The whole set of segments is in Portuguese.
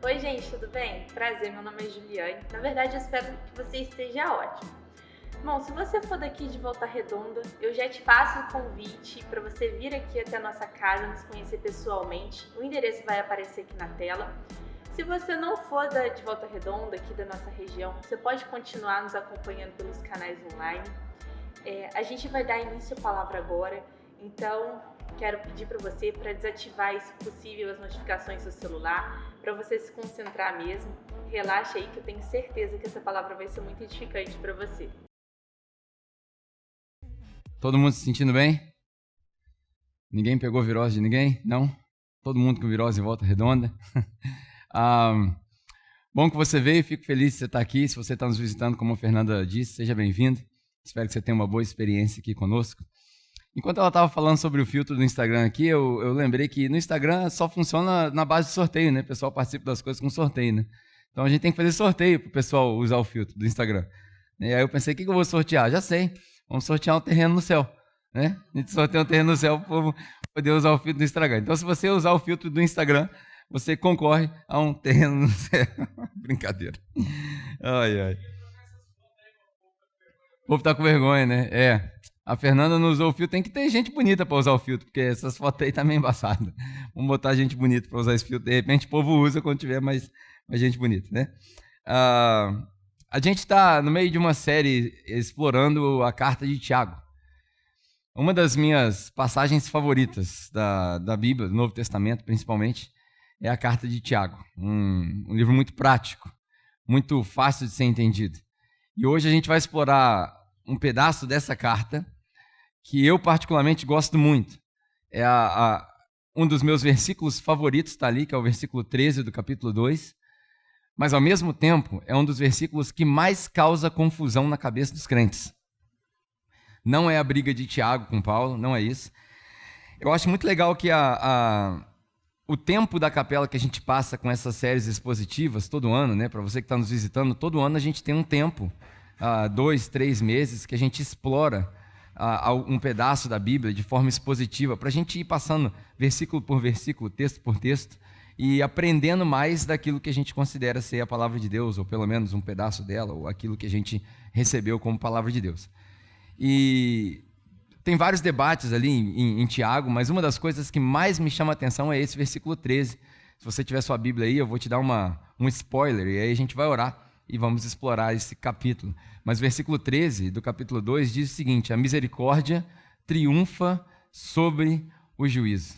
Oi, gente, tudo bem? Prazer, meu nome é Juliane. Na verdade, eu espero que você esteja ótimo. Bom, se você for daqui de Volta Redonda, eu já te faço o convite para você vir aqui até a nossa casa, nos conhecer pessoalmente. O endereço vai aparecer aqui na tela. Se você não for de Volta Redonda, aqui da nossa região, você pode continuar nos acompanhando pelos canais online. A gente vai dar início à palavra agora, então quero pedir para você para desativar, se possível, as notificações do seu celular, para você se concentrar mesmo. Relaxa aí que eu tenho certeza que essa palavra vai ser muito edificante para você. Todo mundo se sentindo bem? Ninguém pegou virose de ninguém? Não? Todo mundo com virose em Volta Redonda? Bom que você veio, fico feliz de você estar aqui. Se você está nos visitando, como a Fernanda disse, seja bem-vindo. Espero que você tenha uma boa experiência aqui conosco. Enquanto ela estava falando sobre o filtro do Instagram aqui, eu lembrei que no Instagram só funciona na base de sorteio, né? O pessoal participa das coisas com sorteio, né? Então a gente tem que fazer sorteio para o pessoal usar o filtro do Instagram. E aí eu pensei, o que eu vou sortear? Já sei, vamos sortear um terreno no céu, né? A gente sorteia um terreno no céu para o povo poder usar o filtro do Instagram. Então se você usar o filtro do Instagram, você concorre a um terreno no céu. Brincadeira. Ai, ai. O povo tá com vergonha, né? A Fernanda não usou o filtro, tem que ter gente bonita para usar o filtro, porque essas fotos aí tá meio embaçadas. Vamos botar gente bonita para usar esse filtro, de repente o povo usa quando tiver mais gente bonita, né? A gente está no meio de uma série explorando a carta de Tiago. Uma das minhas passagens favoritas da Bíblia, do Novo Testamento principalmente, é a carta de Tiago. Um livro muito prático, muito fácil de ser entendido. E hoje a gente vai explorar um pedaço dessa carta que eu particularmente gosto muito. É um dos meus versículos favoritos, está ali, que é o versículo 13 do capítulo 2. Mas, ao mesmo tempo, é um dos versículos que mais causa confusão na cabeça dos crentes. Não é a briga de Tiago com Paulo, não é isso. Eu acho muito legal que o tempo da capela que a gente passa com essas séries expositivas todo ano, né? Para você que está nos visitando, todo ano a gente tem um tempo, 2, 3 meses, que a gente explora um pedaço da Bíblia de forma expositiva, para a gente ir passando versículo por versículo, texto por texto, e aprendendo mais daquilo que a gente considera ser a palavra de Deus, ou pelo menos um pedaço dela, ou aquilo que a gente recebeu como palavra de Deus. E tem vários debates ali em Tiago, mas uma das coisas que mais me chama a atenção é esse versículo 13. Se você tiver sua Bíblia aí, eu vou te dar um spoiler, e aí a gente vai orar e vamos explorar esse capítulo. Mas o versículo 13 do capítulo 2 diz o seguinte: a misericórdia triunfa sobre o juízo.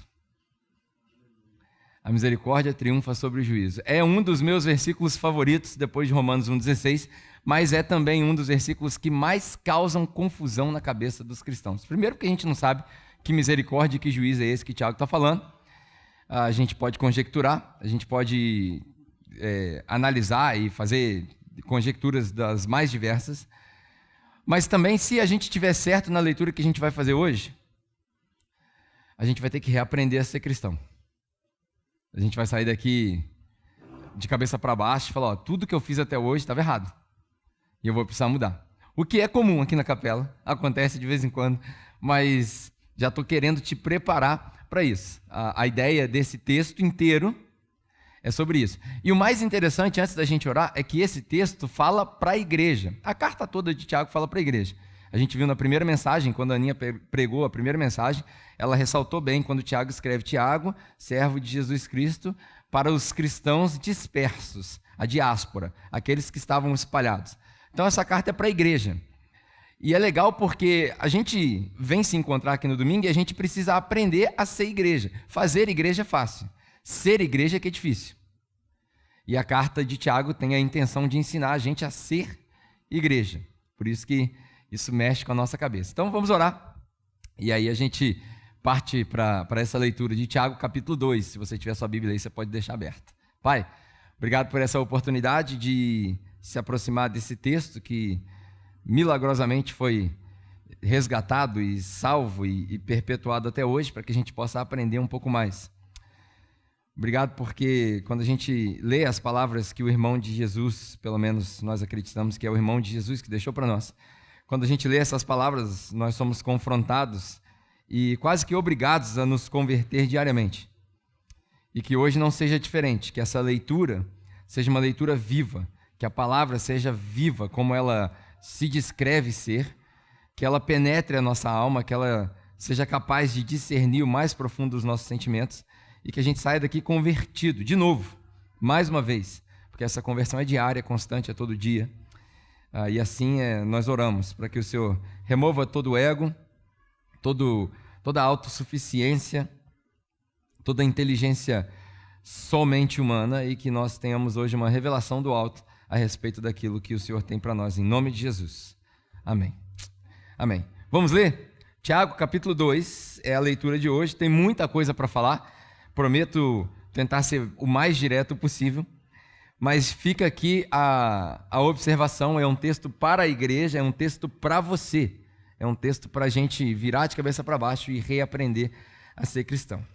A misericórdia triunfa sobre o juízo. É um dos meus versículos favoritos, depois de Romanos 1,16, mas é também um dos versículos que mais causam confusão na cabeça dos cristãos. Primeiro porque a gente não sabe que misericórdia e que juízo é esse que Tiago está falando. A gente pode conjecturar, a gente pode analisar e fazer conjecturas das mais diversas. Mas também, se a gente estiver certo na leitura que a gente vai fazer hoje, a gente vai ter que reaprender a ser cristão. A gente vai sair daqui de cabeça para baixo e falar, tudo que eu fiz até hoje estava errado. E eu vou precisar mudar. O que é comum aqui na capela, acontece de vez em quando, mas já estou querendo te preparar para isso. A ideia desse texto inteiro é sobre isso. E o mais interessante, antes da gente orar, é que esse texto fala para a igreja. A carta toda de Tiago fala para a igreja. A gente viu na primeira mensagem, quando a Aninha pregou a primeira mensagem, ela ressaltou bem quando Tiago escreve: Tiago, servo de Jesus Cristo, para os cristãos dispersos, a diáspora, aqueles que estavam espalhados. Então essa carta é para a igreja. E é legal porque a gente vem se encontrar aqui no domingo e a gente precisa aprender a ser igreja. Fazer igreja é fácil, ser igreja é que é difícil. E a carta de Tiago tem a intenção de ensinar a gente a ser igreja. Por isso que isso mexe com a nossa cabeça. Então vamos orar. E aí a gente parte para essa leitura de Tiago, capítulo 2. Se você tiver sua Bíblia aí, você pode deixar aberta. Pai, obrigado por essa oportunidade de se aproximar desse texto que milagrosamente foi resgatado e salvo e perpetuado até hoje, para que a gente possa aprender um pouco mais. Obrigado porque quando a gente lê as palavras que o irmão de Jesus, pelo menos nós acreditamos que é o irmão de Jesus que deixou para nós, quando a gente lê essas palavras, nós somos confrontados e quase que obrigados a nos converter diariamente. E que hoje não seja diferente, que essa leitura seja uma leitura viva, que a palavra seja viva como ela se descreve ser, que ela penetre a nossa alma, que ela seja capaz de discernir o mais profundo dos nossos sentimentos e que a gente saia daqui convertido, de novo, mais uma vez, porque essa conversão é diária, constante, é todo dia. E assim nós oramos para que o Senhor remova todo o ego, toda a autossuficiência, toda a inteligência somente humana e que nós tenhamos hoje uma revelação do alto a respeito daquilo que o Senhor tem para nós, em nome de Jesus. Amém. Amém. Vamos ler? Tiago, capítulo 2, é a leitura de hoje. Tem muita coisa para falar. Prometo tentar ser o mais direto possível. Mas fica aqui a observação. É um texto para a igreja, é um texto para você. É um texto para a gente virar de cabeça para baixo e reaprender a ser cristão.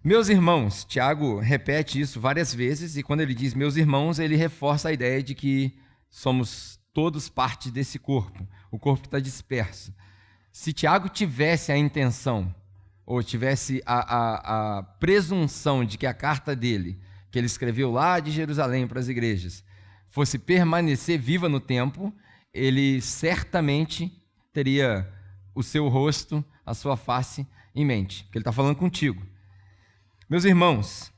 Meus irmãos, Tiago repete isso várias vezes, e quando ele diz meus irmãos, ele reforça a ideia de que somos todos parte desse corpo. O corpo está disperso. Se Tiago tivesse a intenção, ou tivesse a presunção de que a carta dele, que ele escreveu lá de Jerusalém para as igrejas, fosse permanecer viva no tempo, ele certamente teria o seu rosto, a sua face em mente, porque ele está falando contigo. Meus irmãos,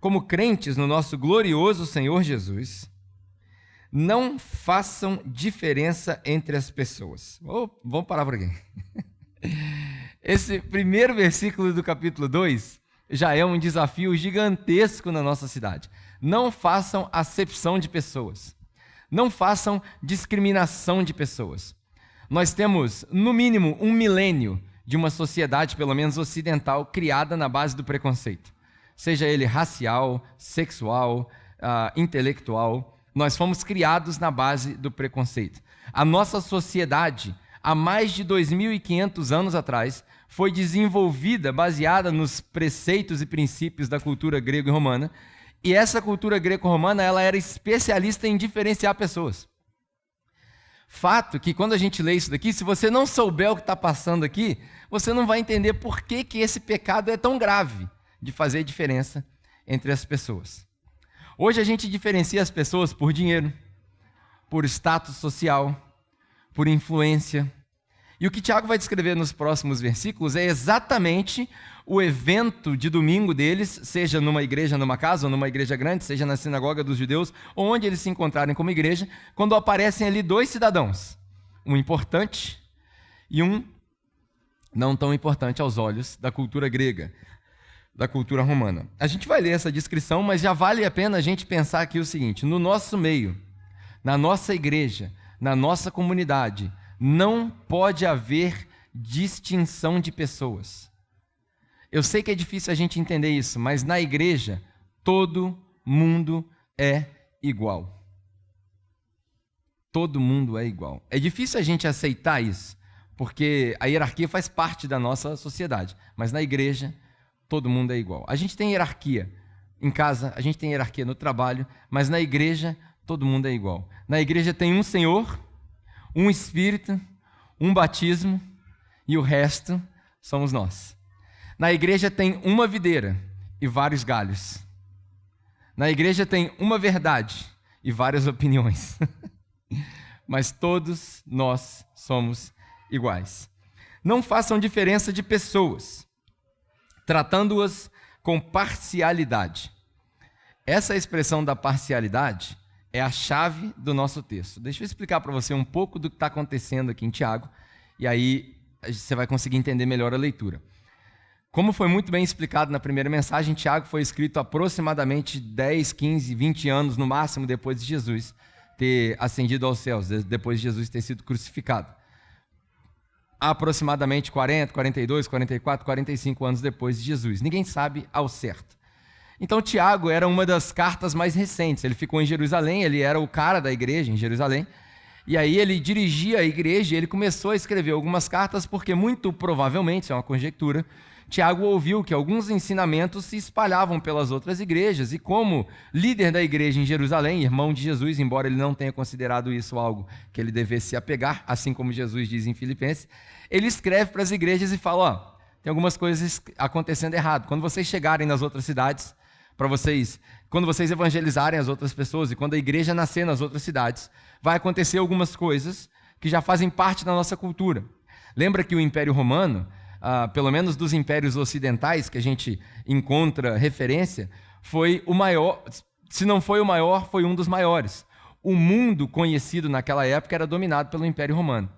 como crentes no nosso glorioso Senhor Jesus, não façam diferença entre as pessoas. Vamos parar por aqui. Esse primeiro versículo do capítulo 2 já é um desafio gigantesco na nossa cidade. Não façam acepção de pessoas. Não façam discriminação de pessoas. Nós temos, no mínimo, 1 milênio de uma sociedade, pelo menos ocidental, criada na base do preconceito. Seja ele racial, sexual, intelectual, nós fomos criados na base do preconceito. A nossa sociedade, há mais de 2.500 anos atrás, foi desenvolvida baseada nos preceitos e princípios da cultura grega e romana, e essa cultura greco-romana ela era especialista em diferenciar pessoas. Fato que quando a gente lê isso daqui, se você não souber o que está passando aqui, você não vai entender por que esse pecado é tão grave de fazer diferença entre as pessoas. Hoje a gente diferencia as pessoas por dinheiro, por status social, por influência. E o que Tiago vai descrever nos próximos versículos é exatamente o evento de domingo deles, seja numa igreja, numa casa, ou numa igreja grande, seja na sinagoga dos judeus, ou onde eles se encontrarem como igreja, quando aparecem ali dois cidadãos, um importante e um não tão importante aos olhos da cultura grega, da cultura romana. A gente vai ler essa descrição, mas já vale a pena a gente pensar aqui o seguinte: no nosso meio, na nossa igreja, na nossa comunidade, não pode haver distinção de pessoas. Eu sei que é difícil a gente entender isso, mas na igreja, todo mundo é igual. Todo mundo é igual. É difícil a gente aceitar isso, porque a hierarquia faz parte da nossa sociedade, mas na igreja, todo mundo é igual. A gente tem hierarquia em casa, a gente tem hierarquia no trabalho, mas na igreja, todo mundo é igual. Na igreja tem um Senhor, um Espírito, um batismo e o resto somos nós. Na igreja tem uma videira e vários galhos. Na igreja tem uma verdade e várias opiniões. Mas todos nós somos iguais. Não façam diferença de pessoas, tratando-as com parcialidade. Essa expressão da parcialidade é a chave do nosso texto. Deixa eu explicar para você um pouco do que está acontecendo aqui em Tiago, e aí você vai conseguir entender melhor a leitura. Como foi muito bem explicado na primeira mensagem, Tiago foi escrito aproximadamente 10, 15, 20 anos, no máximo, depois de Jesus ter ascendido aos céus, depois de Jesus ter sido crucificado. Aproximadamente 40, 42, 44, 45 anos depois de Jesus. Ninguém sabe ao certo. Então, Tiago era uma das cartas mais recentes. Ele ficou em Jerusalém, ele era o cara da igreja em Jerusalém. E aí ele dirigia a igreja e ele começou a escrever algumas cartas porque, muito provavelmente, isso é uma conjectura, Tiago ouviu que alguns ensinamentos se espalhavam pelas outras igrejas e, como líder da igreja em Jerusalém, irmão de Jesus, embora ele não tenha considerado isso algo que ele devesse se apegar, assim como Jesus diz em Filipenses, ele escreve para as igrejas e fala, tem algumas coisas acontecendo errado. Quando vocês chegarem nas outras cidades, quando vocês evangelizarem as outras pessoas e quando a igreja nascer nas outras cidades, vai acontecer algumas coisas que já fazem parte da nossa cultura. Lembra que o Império Romano, pelo menos dos impérios ocidentais que a gente encontra referência, foi o maior, se não foi o maior, foi um dos maiores. O mundo conhecido naquela época era dominado pelo Império Romano.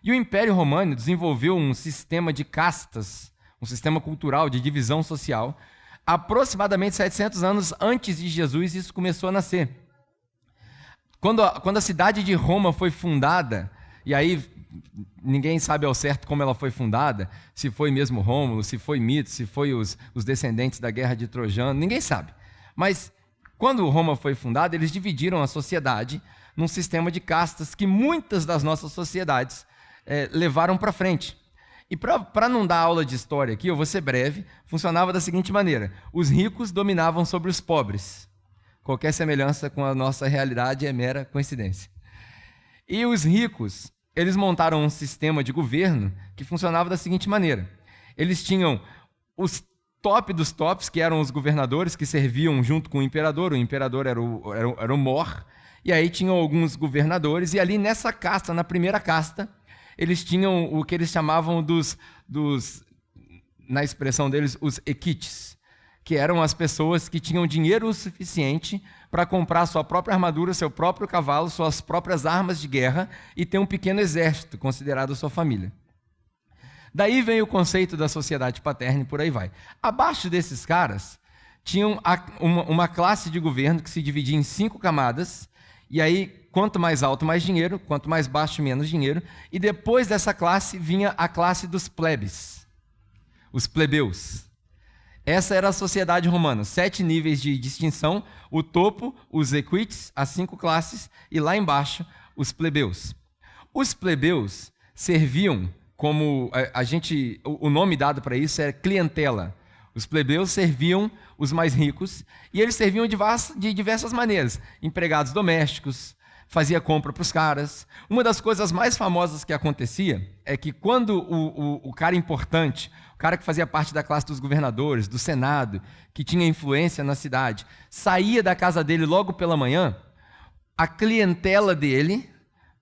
E o Império Romano desenvolveu um sistema de castas, um sistema cultural de divisão social. Aproximadamente 700 anos antes de Jesus, isso começou a nascer. Quando a cidade de Roma foi fundada, e aí ninguém sabe ao certo como ela foi fundada, se foi mesmo Rômulo, se foi mito, se foi os descendentes da guerra de Trojano, ninguém sabe. Mas quando Roma foi fundada, eles dividiram a sociedade num sistema de castas que muitas das nossas sociedades levaram para frente. E para não dar aula de história aqui, eu vou ser breve, funcionava da seguinte maneira: os ricos dominavam sobre os pobres. Qualquer semelhança com a nossa realidade é mera coincidência. E os ricos, eles montaram um sistema de governo que funcionava da seguinte maneira: eles tinham os top dos tops, que eram os governadores que serviam junto com o imperador era o mor, e aí tinham alguns governadores, e ali nessa casta, na primeira casta, eles tinham o que eles chamavam na expressão deles, os equites, que eram as pessoas que tinham dinheiro o suficiente para comprar sua própria armadura, seu próprio cavalo, suas próprias armas de guerra e ter um pequeno exército, considerado sua família. Daí vem o conceito da sociedade paterna e por aí vai. Abaixo desses caras, tinham uma classe de governo que se dividia em 5 camadas, e aí, quanto mais alto, mais dinheiro, quanto mais baixo, menos dinheiro, e depois dessa classe vinha a classe dos plebes, os plebeus. Essa era a sociedade romana, 7 níveis de distinção, o topo, os equites, as 5 classes, e lá embaixo, os plebeus. Os plebeus serviam como, o nome dado para isso é clientela. Os plebeus serviam os mais ricos, e eles serviam de diversas maneiras. Empregados domésticos, fazia compra para os caras. Uma das coisas mais famosas que acontecia é que quando o cara importante, o cara que fazia parte da classe dos governadores, do Senado, que tinha influência na cidade, saía da casa dele logo pela manhã, a clientela dele...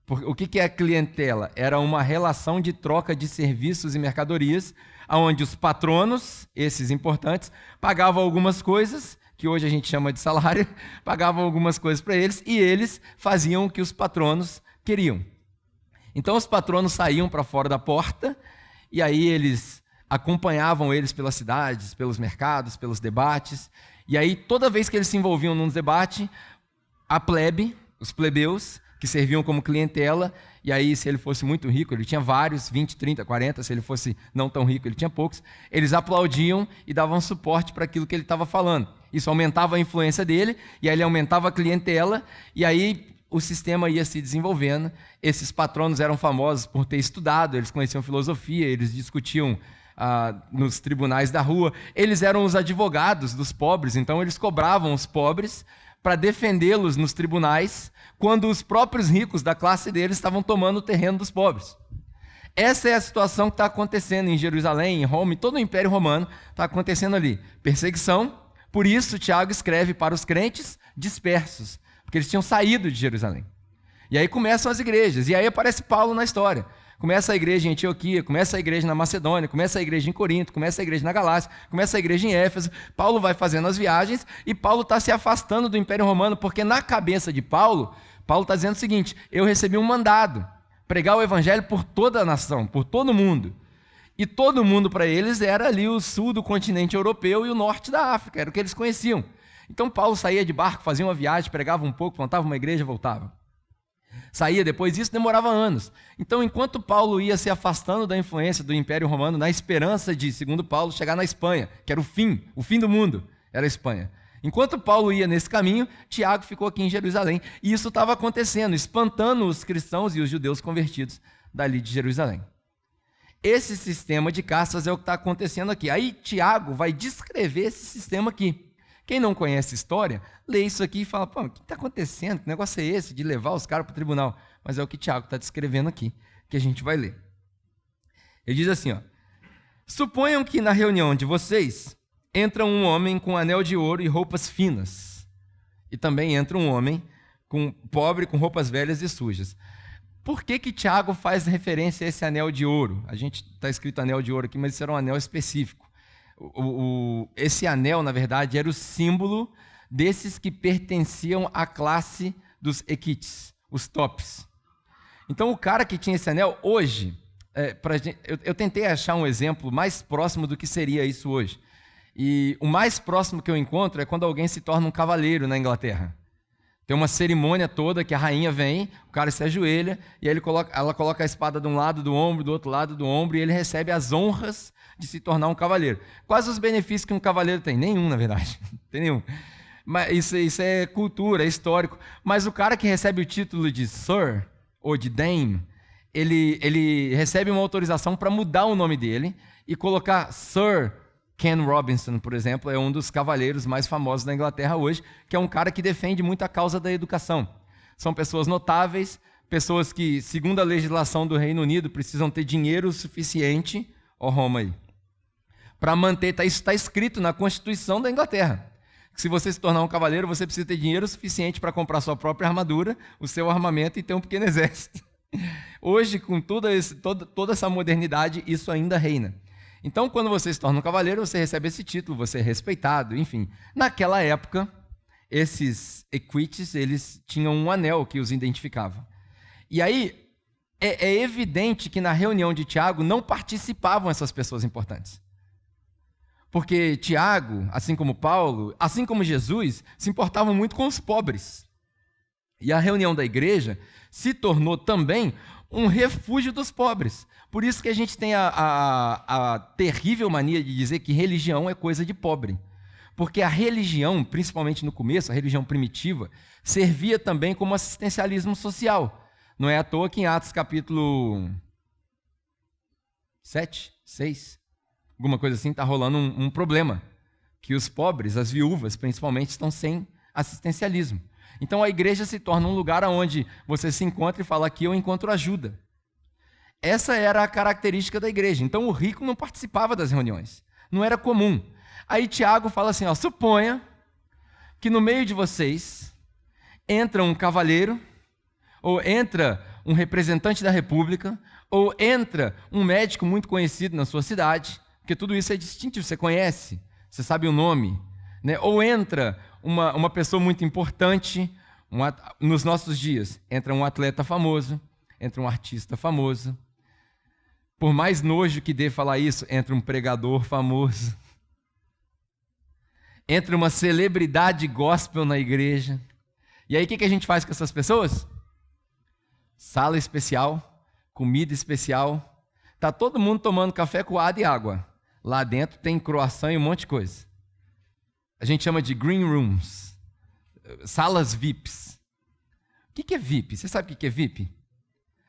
O que é a clientela? Era uma relação de troca de serviços e mercadorias, onde os patronos, esses importantes, pagavam algumas coisas, que hoje a gente chama de salário, pagavam algumas coisas para eles, e eles faziam o que os patronos queriam. Então os patronos saíam para fora da porta, e aí eles acompanhavam eles pelas cidades, pelos mercados, pelos debates, e aí toda vez que eles se envolviam num debate, a plebe, os plebeus, que serviam como clientela, e aí se ele fosse muito rico, ele tinha vários, 20, 30, 40, se ele fosse não tão rico, ele tinha poucos, eles aplaudiam e davam suporte para aquilo que ele estava falando. Isso aumentava a influência dele, e aí ele aumentava a clientela, e aí o sistema ia se desenvolvendo. Esses patronos eram famosos por ter estudado, eles conheciam filosofia, eles discutiam nos tribunais da rua, eles eram os advogados dos pobres, então eles cobravam os pobres para defendê-los nos tribunais, quando os próprios ricos da classe deles estavam tomando o terreno dos pobres. Essa é a situação que está acontecendo em Jerusalém, em Roma, e todo o Império Romano está acontecendo ali. Perseguição, por isso Tiago escreve para os crentes dispersos, porque eles tinham saído de Jerusalém. E aí começam as igrejas, e aí aparece Paulo na história. Começa a igreja em Antioquia, começa a igreja na Macedônia, começa a igreja em Corinto, começa a igreja na Galácia, começa a igreja em Éfeso. Paulo vai fazendo as viagens e Paulo está se afastando do Império Romano, porque na cabeça de Paulo está dizendo o seguinte: eu recebi um mandado, pregar o evangelho por toda a nação, por todo mundo. E todo mundo para eles era ali o sul do continente europeu e o norte da África, era o que eles conheciam. Então Paulo saía de barco, fazia uma viagem, pregava um pouco, plantava uma igreja e voltava. Saía depois disso, demorava anos. Então, enquanto Paulo ia se afastando da influência do Império Romano, na esperança de, segundo Paulo, chegar na Espanha, que era o fim do mundo, era a Espanha. Enquanto Paulo ia nesse caminho, Tiago ficou aqui em Jerusalém. E isso estava acontecendo, espantando os cristãos e os judeus convertidos dali de Jerusalém. Esse sistema de castas é o que está acontecendo aqui. Aí Tiago vai descrever esse sistema aqui. Quem não conhece história, lê isso aqui e fala: pô, o que está acontecendo? Que negócio é esse de levar os caras para o tribunal? Mas é o que Tiago está descrevendo aqui, que a gente vai ler. Ele diz assim, ó: Suponham que na reunião de vocês entra um homem com anel de ouro e roupas finas. E também entra um homem pobre com roupas velhas e sujas. Por que Tiago faz referência a esse anel de ouro? A gente está escrito anel de ouro aqui, mas isso era um anel específico. Esse anel, na verdade, era o símbolo desses que pertenciam à classe dos equites, os tops. Então, o cara que tinha esse anel, hoje, eu tentei achar um exemplo mais próximo do que seria isso hoje. E o mais próximo que eu encontro é quando alguém se torna um cavaleiro na Inglaterra. Tem uma cerimônia toda que a rainha vem, o cara se ajoelha, e aí ela coloca a espada de um lado do ombro, do outro lado do ombro, e ele recebe as honras de se tornar um cavaleiro. Quais os benefícios que um cavaleiro tem? Nenhum, na verdade. Não tem nenhum. Mas isso é cultura, é histórico. Mas o cara que recebe o título de Sir, ou de Dame, ele recebe uma autorização para mudar o nome dele e colocar Sir Ken Robinson, por exemplo, é um dos cavaleiros mais famosos da Inglaterra hoje, que é um cara que defende muito a causa da educação. São pessoas notáveis, pessoas que, segundo a legislação do Reino Unido, precisam ter dinheiro suficiente, ó Roma aí, para manter, isso está escrito na Constituição da Inglaterra. Se você se tornar um cavaleiro, você precisa ter dinheiro suficiente para comprar sua própria armadura, o seu armamento e ter um pequeno exército. Hoje, com toda essa modernidade, isso ainda reina. Então, quando você se torna um cavaleiro, você recebe esse título, você é respeitado, enfim. Naquela época, esses equites, eles tinham um anel que os identificava. E aí, é evidente que na reunião de Tiago não participavam essas pessoas importantes. Porque Tiago, assim como Paulo, assim como Jesus, se importavam muito com os pobres. E a reunião da igreja se tornou também um refúgio dos pobres. Por isso que a gente tem a terrível mania de dizer que religião é coisa de pobre. Porque a religião, principalmente no começo, a religião primitiva, servia também como assistencialismo social. Não é à toa que em Atos capítulo 7, 6, alguma coisa assim, está rolando um problema. Que os pobres, as viúvas principalmente, estão sem assistencialismo. Então a igreja se torna um lugar onde você se encontra e fala: aqui eu encontro ajuda. Essa era a característica da igreja. Então o rico não participava das reuniões. Não era comum. Aí Tiago fala assim, suponha que no meio de vocês entra um cavaleiro, ou entra um representante da república, ou entra um médico muito conhecido na sua cidade, porque tudo isso é distintivo, você conhece, você sabe o nome, né? Ou entra uma pessoa muito importante, nos nossos dias, entra um atleta famoso, entra um artista famoso. Por mais nojo que dê falar isso, entra um pregador famoso. Entra uma celebridade gospel na igreja. E aí o que a gente faz com essas pessoas? Sala especial, comida especial. Está todo mundo tomando café coado e água. Lá dentro tem croissant e um monte de coisa. A gente chama de green rooms. Salas VIPs. O que é VIP? Você sabe o que é VIP?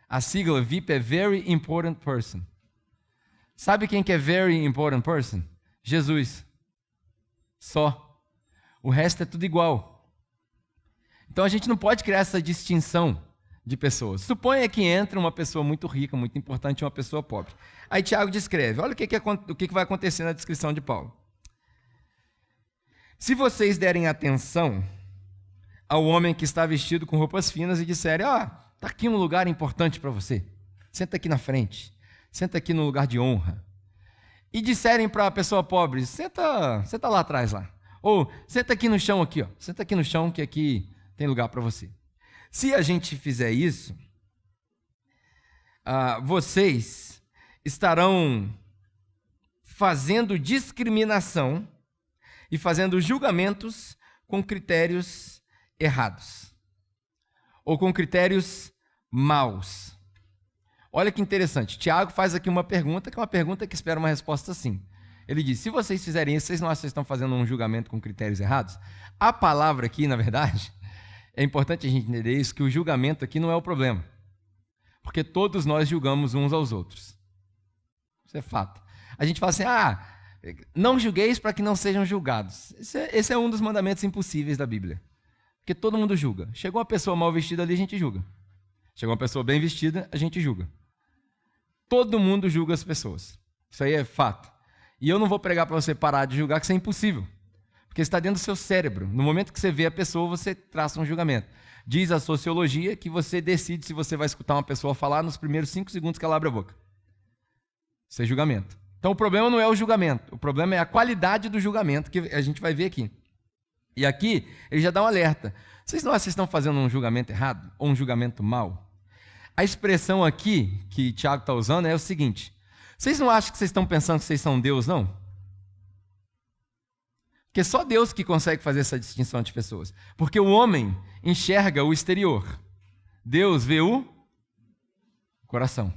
A sigla VIP é Very Important Person. Sabe quem que é Very Important Person? Jesus. Só. O resto é tudo igual. Então a gente não pode criar essa distinção de pessoas. Suponha que entra uma pessoa muito rica, muito importante, e uma pessoa pobre. Aí Tiago descreve, olha o que vai acontecer na descrição de Paulo. Se vocês derem atenção ao homem que está vestido com roupas finas e disserem, está aqui um lugar importante para você, senta aqui na frente, senta aqui no lugar de honra. E disserem para a pessoa pobre, senta lá atrás lá. Ou senta aqui no chão aqui, senta aqui no chão que aqui tem lugar para você. Se a gente fizer isso, vocês estarão fazendo discriminação e fazendo julgamentos com critérios errados. Ou com critérios maus. Olha que interessante. Tiago faz aqui uma pergunta, que é uma pergunta que espera uma resposta sim. Ele diz, se vocês fizerem isso, vocês não acham que vocês estão fazendo um julgamento com critérios errados? A palavra aqui, na verdade, é importante a gente entender isso, que o julgamento aqui não é o problema. Porque todos nós julgamos uns aos outros. Isso é fato. A gente fala assim, não julgueis para que não sejam julgados. Esse é um dos mandamentos impossíveis da Bíblia. Porque todo mundo julga. Chegou uma pessoa mal vestida ali, a gente julga. Chegou uma pessoa bem vestida, a gente julga. Todo mundo julga as pessoas. Isso aí é fato. E eu não vou pregar para você parar de julgar, que isso é impossível. Porque está dentro do seu cérebro. No momento que você vê a pessoa, você traça um julgamento. Diz a sociologia que você decide se você vai escutar uma pessoa falar nos primeiros 5 segundos que ela abre a boca. Isso é julgamento. Então o problema não é o julgamento. O problema é a qualidade do julgamento, que a gente vai ver aqui. E aqui, ele já dá um alerta. Vocês não acham que vocês estão fazendo um julgamento errado? Ou um julgamento mau? A expressão aqui, que Tiago está usando, é o seguinte. Vocês não acham que vocês estão pensando que vocês são Deus, não? Porque só Deus que consegue fazer essa distinção de pessoas. Porque o homem enxerga o exterior. Deus vê o coração.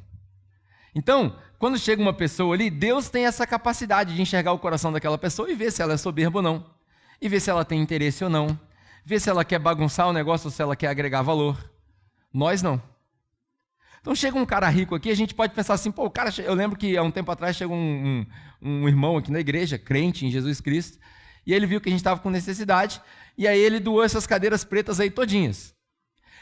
Então, quando chega uma pessoa ali, Deus tem essa capacidade de enxergar o coração daquela pessoa e ver se ela é soberba ou não. E ver se ela tem interesse ou não. Ver se ela quer bagunçar o negócio ou se ela quer agregar valor. Nós não. Então chega um cara rico aqui, a gente pode pensar assim, pô, o cara, eu lembro que há um tempo atrás chegou um irmão aqui na igreja, crente em Jesus Cristo, e ele viu que a gente estava com necessidade, e aí ele doou essas cadeiras pretas aí todinhas.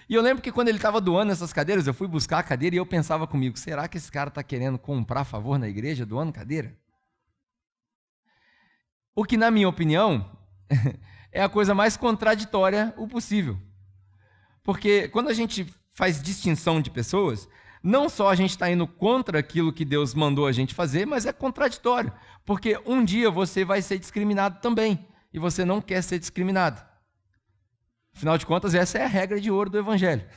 E eu lembro que quando ele estava doando essas cadeiras, eu fui buscar a cadeira e eu pensava comigo, será que esse cara está querendo comprar favor na igreja doando cadeira? O que, na minha opinião, é a coisa mais contraditória o possível. Porque quando a gente faz distinção de pessoas, não só a gente está indo contra aquilo que Deus mandou a gente fazer, mas é contraditório. Porque um dia você vai ser discriminado também, e você não quer ser discriminado. Afinal de contas, essa é a regra de ouro do Evangelho,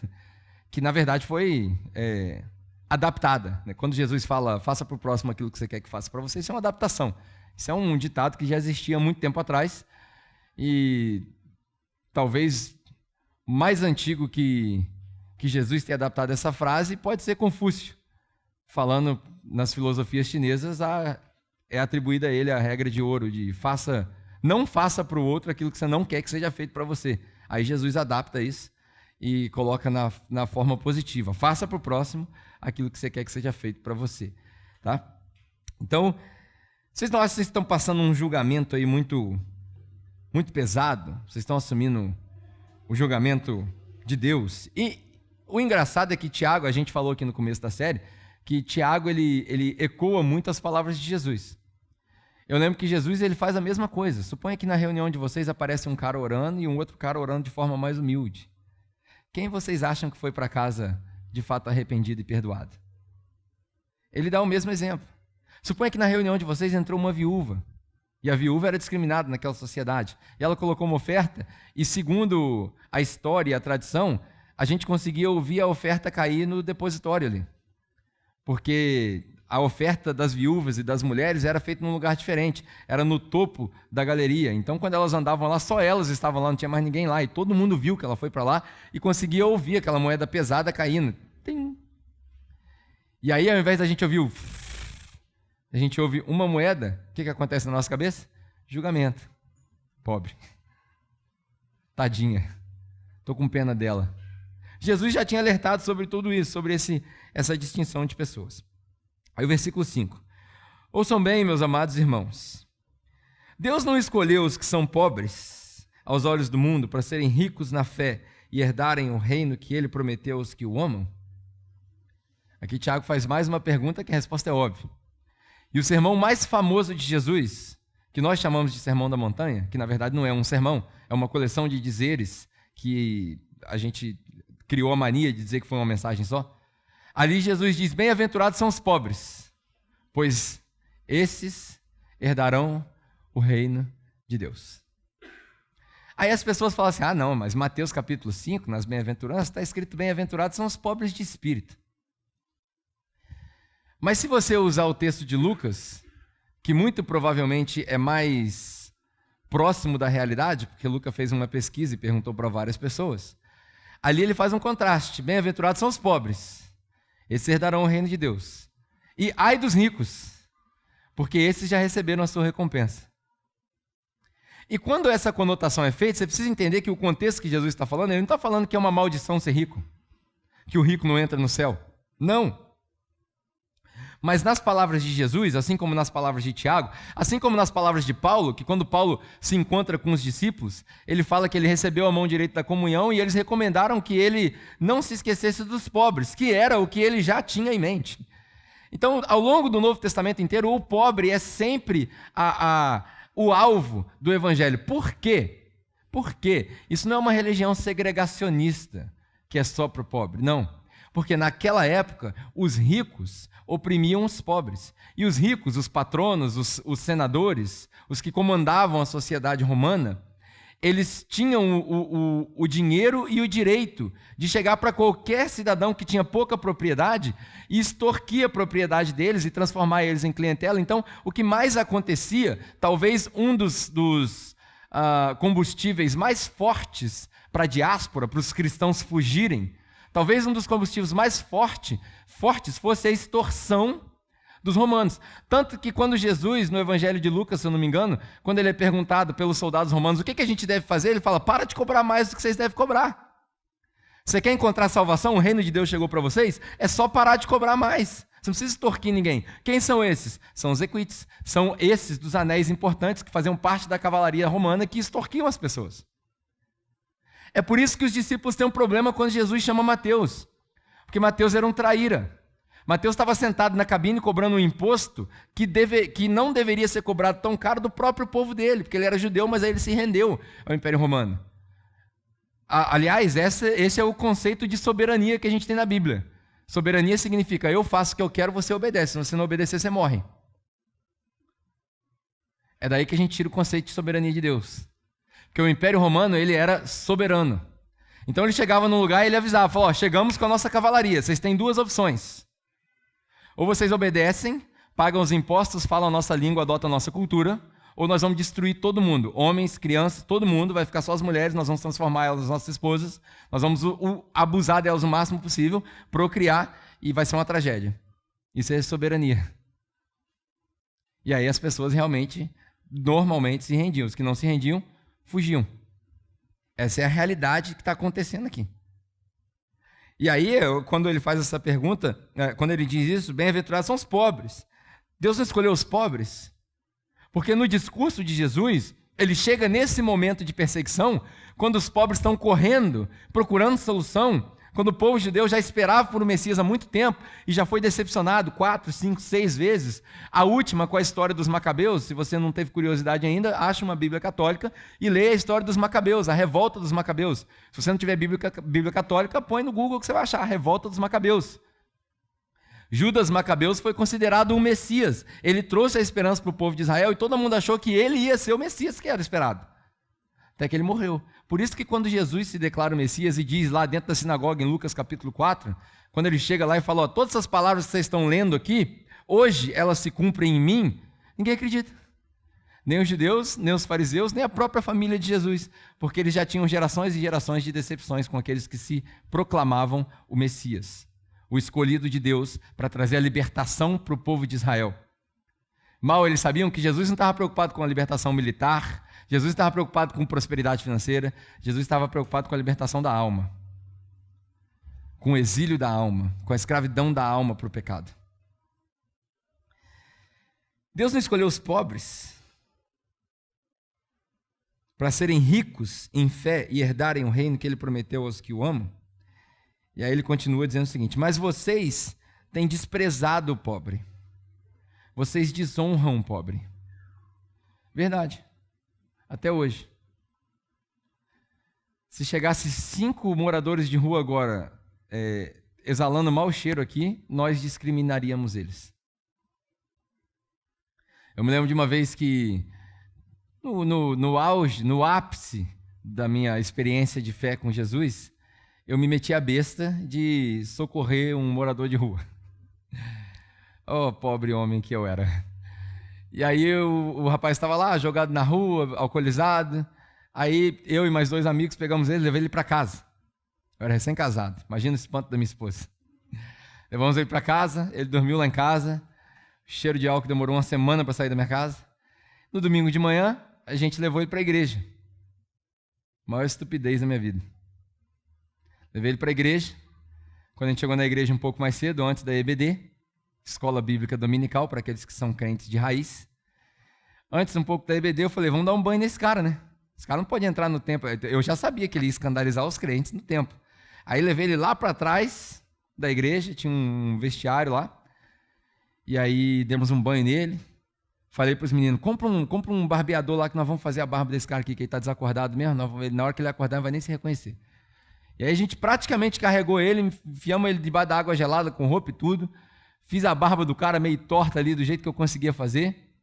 que na verdade foi adaptada. Quando Jesus fala, faça para o próximo aquilo que você quer que faça para você, isso é uma adaptação. Isso é um ditado que já existia há muito tempo atrás, e talvez mais antigo que Jesus tenha adaptado essa frase pode ser Confúcio, falando nas filosofias chinesas, é atribuída a ele a regra de ouro de não faça para o outro aquilo que você não quer que seja feito para você. Aí Jesus adapta isso e coloca na forma positiva. Faça para o próximo aquilo que você quer que seja feito para você. Tá? Então, vocês não acham que vocês estão passando um julgamento aí muito, muito pesado? Vocês estão assumindo o julgamento de Deus? E o engraçado é que Tiago, a gente falou aqui no começo da série, que Tiago ele ecoa muito as palavras de Jesus. Eu lembro que Jesus ele faz a mesma coisa. Suponha que na reunião de vocês aparece um cara orando e um outro cara orando de forma mais humilde. Quem vocês acham que foi para casa de fato arrependido e perdoado? Ele dá o mesmo exemplo. Suponha que na reunião de vocês entrou uma viúva. E a viúva era discriminada naquela sociedade. E ela colocou uma oferta e, segundo a história e a tradição, a gente conseguia ouvir a oferta cair no depositório ali. Porque a oferta das viúvas e das mulheres era feita num lugar diferente. Era no topo da galeria. Então, quando elas andavam lá, só elas estavam lá, não tinha mais ninguém lá. E todo mundo viu que ela foi para lá e conseguia ouvir aquela moeda pesada caindo. Tim. E aí, ao invés da gente ouvir a gente ouve uma moeda, o que acontece na nossa cabeça? Julgamento. Pobre. Tadinha. Estou com pena dela. Jesus já tinha alertado sobre tudo isso, sobre essa distinção de pessoas. Aí o versículo 5. Ouçam bem, meus amados irmãos. Deus não escolheu os que são pobres aos olhos do mundo para serem ricos na fé e herdarem o reino que ele prometeu aos que o amam? Aqui Tiago faz mais uma pergunta que a resposta é óbvia. E o sermão mais famoso de Jesus, que nós chamamos de Sermão da Montanha, que na verdade não é um sermão, é uma coleção de dizeres que a gente criou a mania de dizer que foi uma mensagem só. Ali Jesus diz, bem-aventurados são os pobres, pois esses herdarão o reino de Deus. Aí as pessoas falam assim, não, mas Mateus capítulo 5, nas bem-aventuranças, está escrito bem-aventurados são os pobres de espírito. Mas se você usar o texto de Lucas, que muito provavelmente é mais próximo da realidade, porque Lucas fez uma pesquisa e perguntou para várias pessoas, ali ele faz um contraste. Bem-aventurados são os pobres, esses herdarão o reino de Deus. E ai dos ricos, porque esses já receberam a sua recompensa. E quando essa conotação é feita, você precisa entender que o contexto que Jesus está falando, ele não está falando que é uma maldição ser rico, que o rico não entra no céu. Não. Mas nas palavras de Jesus, assim como nas palavras de Tiago, assim como nas palavras de Paulo, que quando Paulo se encontra com os discípulos, ele fala que ele recebeu a mão direita da comunhão e eles recomendaram que ele não se esquecesse dos pobres, que era o que ele já tinha em mente. Então, ao longo do Novo Testamento inteiro, o pobre é sempre o alvo do evangelho. Por quê? Por quê? Isso não é uma religião segregacionista, que é só para o pobre, não. Porque naquela época, os ricos oprimiam os pobres. E os ricos, os patronos, os senadores, os que comandavam a sociedade romana, eles tinham o dinheiro e o direito de chegar para qualquer cidadão que tinha pouca propriedade e extorquir a propriedade deles e transformar eles em clientela. Então, o que mais acontecia, talvez um dos combustíveis mais fortes para a diáspora, para os cristãos fugirem, talvez um dos combustíveis mais fortes fosse a extorsão dos romanos. Tanto que quando Jesus, no Evangelho de Lucas, se eu não me engano, quando ele é perguntado pelos soldados romanos o que a gente deve fazer, ele fala, para de cobrar mais do que vocês devem cobrar. Você quer encontrar salvação? O reino de Deus chegou para vocês? É só parar de cobrar mais. Você não precisa extorquir ninguém. Quem são esses? São os equites. São esses dos anéis importantes que faziam parte da cavalaria romana que extorquiam as pessoas. É por isso que os discípulos têm um problema quando Jesus chama Mateus. Porque Mateus era um traíra. Mateus estava sentado na cabine cobrando um imposto que não deveria ser cobrado tão caro do próprio povo dele, porque ele era judeu, mas aí ele se rendeu ao Império Romano. Aliás, esse é o conceito de soberania que a gente tem na Bíblia. Soberania significa, eu faço o que eu quero, você obedece. Se você não obedecer, você morre. É daí que a gente tira o conceito de soberania de Deus. Porque o Império Romano, ele era soberano. Então ele chegava num lugar e ele avisava, falou, chegamos com a nossa cavalaria, vocês têm duas opções. Ou vocês obedecem, pagam os impostos, falam a nossa língua, adotam a nossa cultura, ou nós vamos destruir todo mundo. Homens, crianças, todo mundo, vai ficar só as mulheres, nós vamos transformar elas nas nossas esposas, nós vamos abusar delas o máximo possível, procriar, e vai ser uma tragédia. Isso é soberania. E aí as pessoas realmente, normalmente, se rendiam. Os que não se rendiam, fugiam. Essa é a realidade que está acontecendo aqui. E aí, quando ele faz essa pergunta, quando ele diz isso, bem-aventurados são os pobres. Deus não escolheu os pobres? Porque no discurso de Jesus, ele chega nesse momento de perseguição, quando os pobres estão correndo, procurando solução, quando o povo judeu já esperava por um Messias há muito tempo e já foi decepcionado 4, 5, 6 vezes. A última com a história dos Macabeus, se você não teve curiosidade ainda, acha uma Bíblia católica e lê a história dos Macabeus, a revolta dos Macabeus. Se você não tiver Bíblia católica, põe no Google que você vai achar, a revolta dos Macabeus. Judas Macabeus foi considerado um Messias. Ele trouxe a esperança para o povo de Israel e todo mundo achou que ele ia ser o Messias que era esperado. Até que ele morreu. Por isso que quando Jesus se declara o Messias e diz lá dentro da sinagoga, em Lucas capítulo 4, quando ele chega lá e fala, todas essas palavras que vocês estão lendo aqui, hoje elas se cumprem em mim, ninguém acredita. Nem os judeus, nem os fariseus, nem a própria família de Jesus, porque eles já tinham gerações e gerações de decepções com aqueles que se proclamavam o Messias, o escolhido de Deus para trazer a libertação para o povo de Israel. Mal eles sabiam que Jesus não estava preocupado com a libertação militar, Jesus estava preocupado com prosperidade financeira, Jesus estava preocupado com a libertação da alma, com o exílio da alma, com a escravidão da alma para o pecado. Deus não escolheu os pobres para serem ricos em fé e herdarem o reino que ele prometeu aos que o amam? E aí ele continua dizendo o seguinte, mas vocês têm desprezado o pobre, vocês desonram o pobre. Verdade. Até hoje. Se chegasse 5 moradores de rua agora exalando mau cheiro aqui, nós discriminaríamos eles. Eu me lembro de uma vez que, no auge, no ápice da minha experiência de fé com Jesus, eu me meti a besta de socorrer um morador de rua. Oh, pobre homem que eu era. E aí o rapaz estava lá, jogado na rua, alcoolizado. Aí eu e mais 2 amigos pegamos ele e levei ele para casa. Eu era recém-casado, imagina o espanto da minha esposa. Levamos ele para casa, ele dormiu lá em casa. O cheiro de álcool demorou uma semana para sair da minha casa. No domingo de manhã, a gente levou ele para a igreja. Maior estupidez da minha vida. Levei ele para a igreja. Quando a gente chegou na igreja um pouco mais cedo, antes da EBD, Escola Bíblica Dominical, para aqueles que são crentes de raiz. Antes um pouco da EBD, eu falei, vamos dar um banho nesse cara, né? Esse cara não pode entrar no templo. Eu já sabia que ele ia escandalizar os crentes no templo. Aí levei ele lá para trás da igreja, tinha um vestiário lá, E aí demos um banho nele. Falei para os meninos, compra um barbeador lá que nós vamos fazer a barba desse cara aqui, que ele está desacordado mesmo. Na hora que ele acordar, não vai nem se reconhecer. E aí a gente praticamente carregou ele, enfiamos ele debaixo da água gelada, com roupa e tudo. Fiz a barba do cara meio torta ali, do jeito que eu conseguia fazer.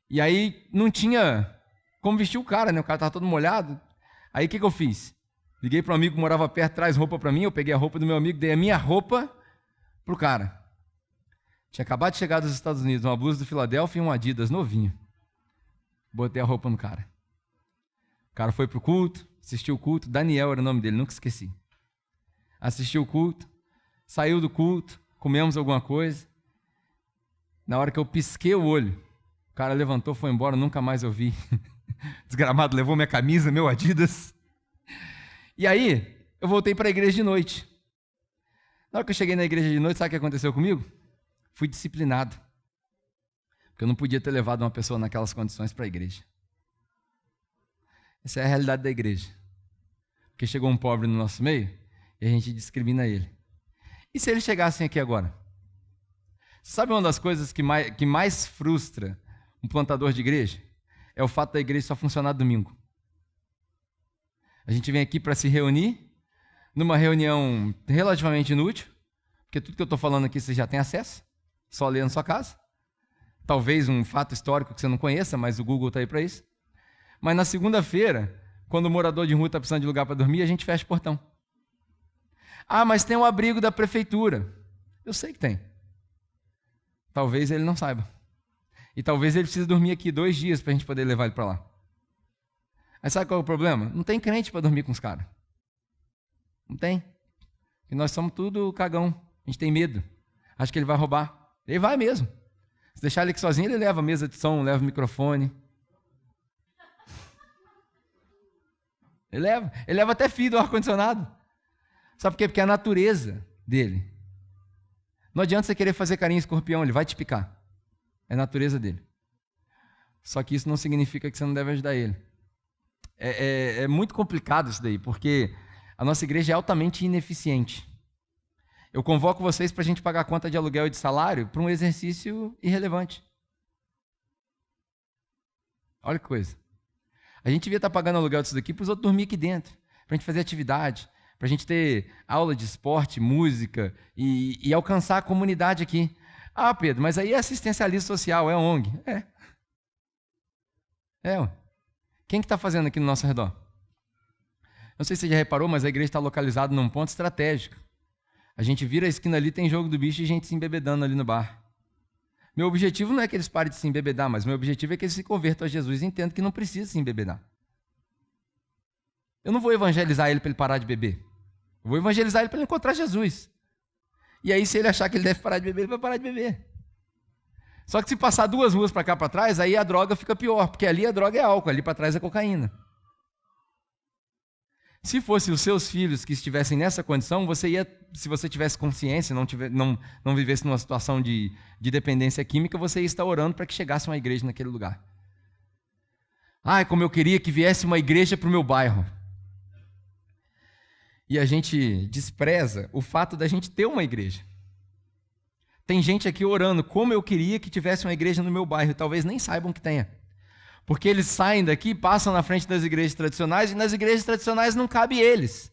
E aí não tinha como vestir o cara, né? O cara estava todo molhado. Aí o que eu fiz? Liguei para um amigo que morava perto, traz roupa para mim. Eu peguei a roupa do meu amigo, dei a minha roupa pro cara. Tinha acabado de chegar dos Estados Unidos, uma blusa do Philadelphia e um Adidas novinho. Botei a roupa no cara. O cara foi pro culto, assistiu o culto. Daniel era o nome dele, nunca esqueci. Assistiu o culto, saiu do culto, comemos alguma coisa. Na hora que eu pisquei o olho, o cara levantou, foi embora, nunca mais eu vi. Desgramado, levou minha camisa, meu Adidas. E aí, eu voltei para a igreja de noite. Na hora que eu cheguei na igreja de noite, sabe o que aconteceu comigo? Fui disciplinado. Porque eu não podia ter levado uma pessoa naquelas condições para a igreja. Essa é a realidade da igreja. Porque chegou um pobre no nosso meio e a gente discrimina ele. E se eles chegassem aqui agora? Sabe uma das coisas que mais frustra um plantador de igreja? É o fato da igreja só funcionar domingo. A gente vem aqui para se reunir, numa reunião relativamente inútil, porque tudo que eu estou falando aqui você já tem acesso, só lê na sua casa. Talvez um fato histórico que você não conheça, mas o Google está aí para isso. Mas na segunda-feira, quando o morador de rua está precisando de lugar para dormir, a gente fecha o portão. Ah, mas tem um abrigo da prefeitura. Eu sei que tem. Talvez ele não saiba. E talvez ele precise dormir aqui 2 dias para a gente poder levar ele para lá. Aí sabe qual é o problema? Não tem crente para dormir com os caras. Não tem. Porque nós somos tudo cagão. A gente tem medo. Acho que ele vai roubar. Ele vai mesmo. Se deixar ele aqui sozinho, ele leva a mesa de som, leva o microfone. Ele leva até fio do ar-condicionado. Sabe por quê? Porque é a natureza dele. Não adianta você querer fazer carinho em escorpião, ele vai te picar. É a natureza dele. Só que isso não significa que você não deve ajudar ele. É muito complicado isso daí, porque a nossa igreja é altamente ineficiente. Eu convoco vocês para a gente pagar a conta de aluguel e de salário para um exercício irrelevante. Olha que coisa. A gente devia estar pagando aluguel disso daqui para os outros dormir aqui dentro, para a gente fazer atividade, para a gente ter aula de esporte, música e alcançar a comunidade aqui. Ah, Pedro, mas aí é assistencialismo social, é ONG. Quem que está fazendo aqui no nosso redor? Não sei se você já reparou, mas a igreja está localizada num ponto estratégico. A gente vira a esquina ali, tem jogo do bicho e gente se embebedando ali no bar. Meu objetivo não é que eles parem de se embebedar, mas meu objetivo é que eles se convertam a Jesus e entendam que não precisa se embebedar. Eu não vou evangelizar ele para ele parar de beber. Eu vou evangelizar ele para ele encontrar Jesus. E aí, se ele achar que ele deve parar de beber, ele vai parar de beber. Só que se passar 2 ruas para cá para trás, aí a droga fica pior, porque ali a droga é álcool, ali para trás é cocaína. Se fossem os seus filhos que estivessem nessa condição, você ia, se você tivesse consciência, não vivesse numa situação de dependência química, você ia estar orando para que chegasse uma igreja naquele lugar. Ai, como eu queria que viesse uma igreja para o meu bairro. E a gente despreza o fato da gente ter uma igreja. Tem gente aqui orando, como eu queria que tivesse uma igreja no meu bairro, talvez nem saibam que tenha. Porque eles saem daqui, passam na frente das igrejas tradicionais, e nas igrejas tradicionais não cabe eles.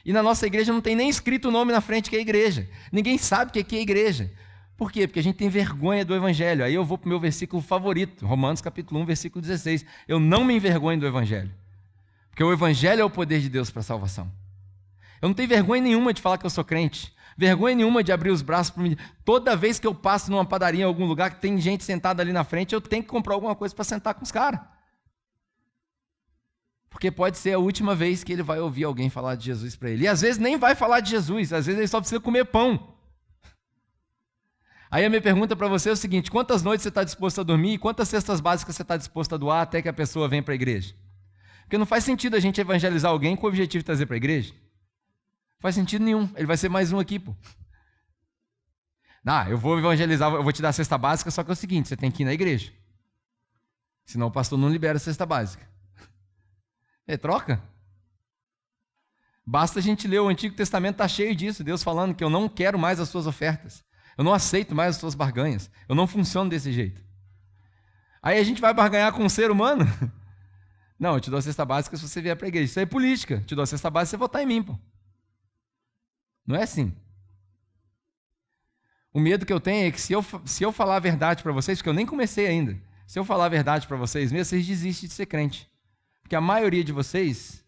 E na nossa igreja não tem nem escrito o nome na frente que é igreja. Ninguém sabe o que é igreja. Por quê? Porque a gente tem vergonha do evangelho. Aí eu vou para o meu versículo favorito, Romanos capítulo 1, versículo 16. Eu não me envergonho do evangelho. Porque o evangelho é o poder de Deus para a salvação. Eu não tenho vergonha nenhuma de falar que eu sou crente. Vergonha nenhuma de abrir os braços para mim. Toda vez que eu passo numa padaria em algum lugar que tem gente sentada ali na frente, eu tenho que comprar alguma coisa para sentar com os caras. Porque pode ser a última vez que ele vai ouvir alguém falar de Jesus para ele. E às vezes nem vai falar de Jesus, às vezes ele só precisa comer pão. Aí a minha pergunta para você é o seguinte: quantas noites você está disposto a dormir e quantas cestas básicas você está disposto a doar até que a pessoa venha para a igreja? Porque não faz sentido a gente evangelizar alguém com o objetivo de trazer para a igreja. Não faz sentido nenhum, ele vai ser mais um aqui, pô. Eu vou evangelizar, eu vou te dar a cesta básica, só que é o seguinte, você tem que ir na igreja. Senão o pastor não libera a cesta básica. Troca. Basta a gente ler o Antigo Testamento, está cheio disso, Deus falando que eu não quero mais as suas ofertas. Eu não aceito mais as suas barganhas. Eu não funciono desse jeito. Aí a gente vai barganhar com um ser humano? Não, eu te dou a cesta básica se você vier para a igreja. Isso aí é política. Te dou a cesta básica se você votar em mim, pô. Não é assim. O medo que eu tenho é que se eu falar a verdade para vocês, porque eu nem comecei ainda, se eu falar a verdade para vocês mesmo, vocês desistem de ser crente. Porque a maioria de vocês,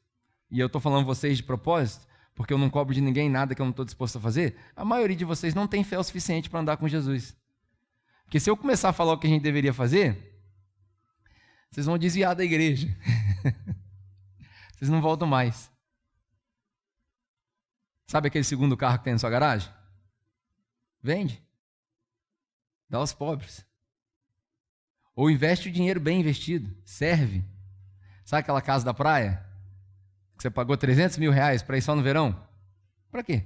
e eu estou falando vocês de propósito, porque eu não cobro de ninguém nada que eu não estou disposto a fazer, a maioria de vocês não tem fé o suficiente para andar com Jesus. Porque se eu começar a falar o que a gente deveria fazer, vocês vão desviar da igreja. Vocês não voltam mais. Sabe aquele segundo carro que tem na sua garagem? Vende. Dá aos pobres. Ou investe o dinheiro bem investido. Serve. Sabe aquela casa da praia? Que você pagou 300 mil reais para ir só no verão? Para quê?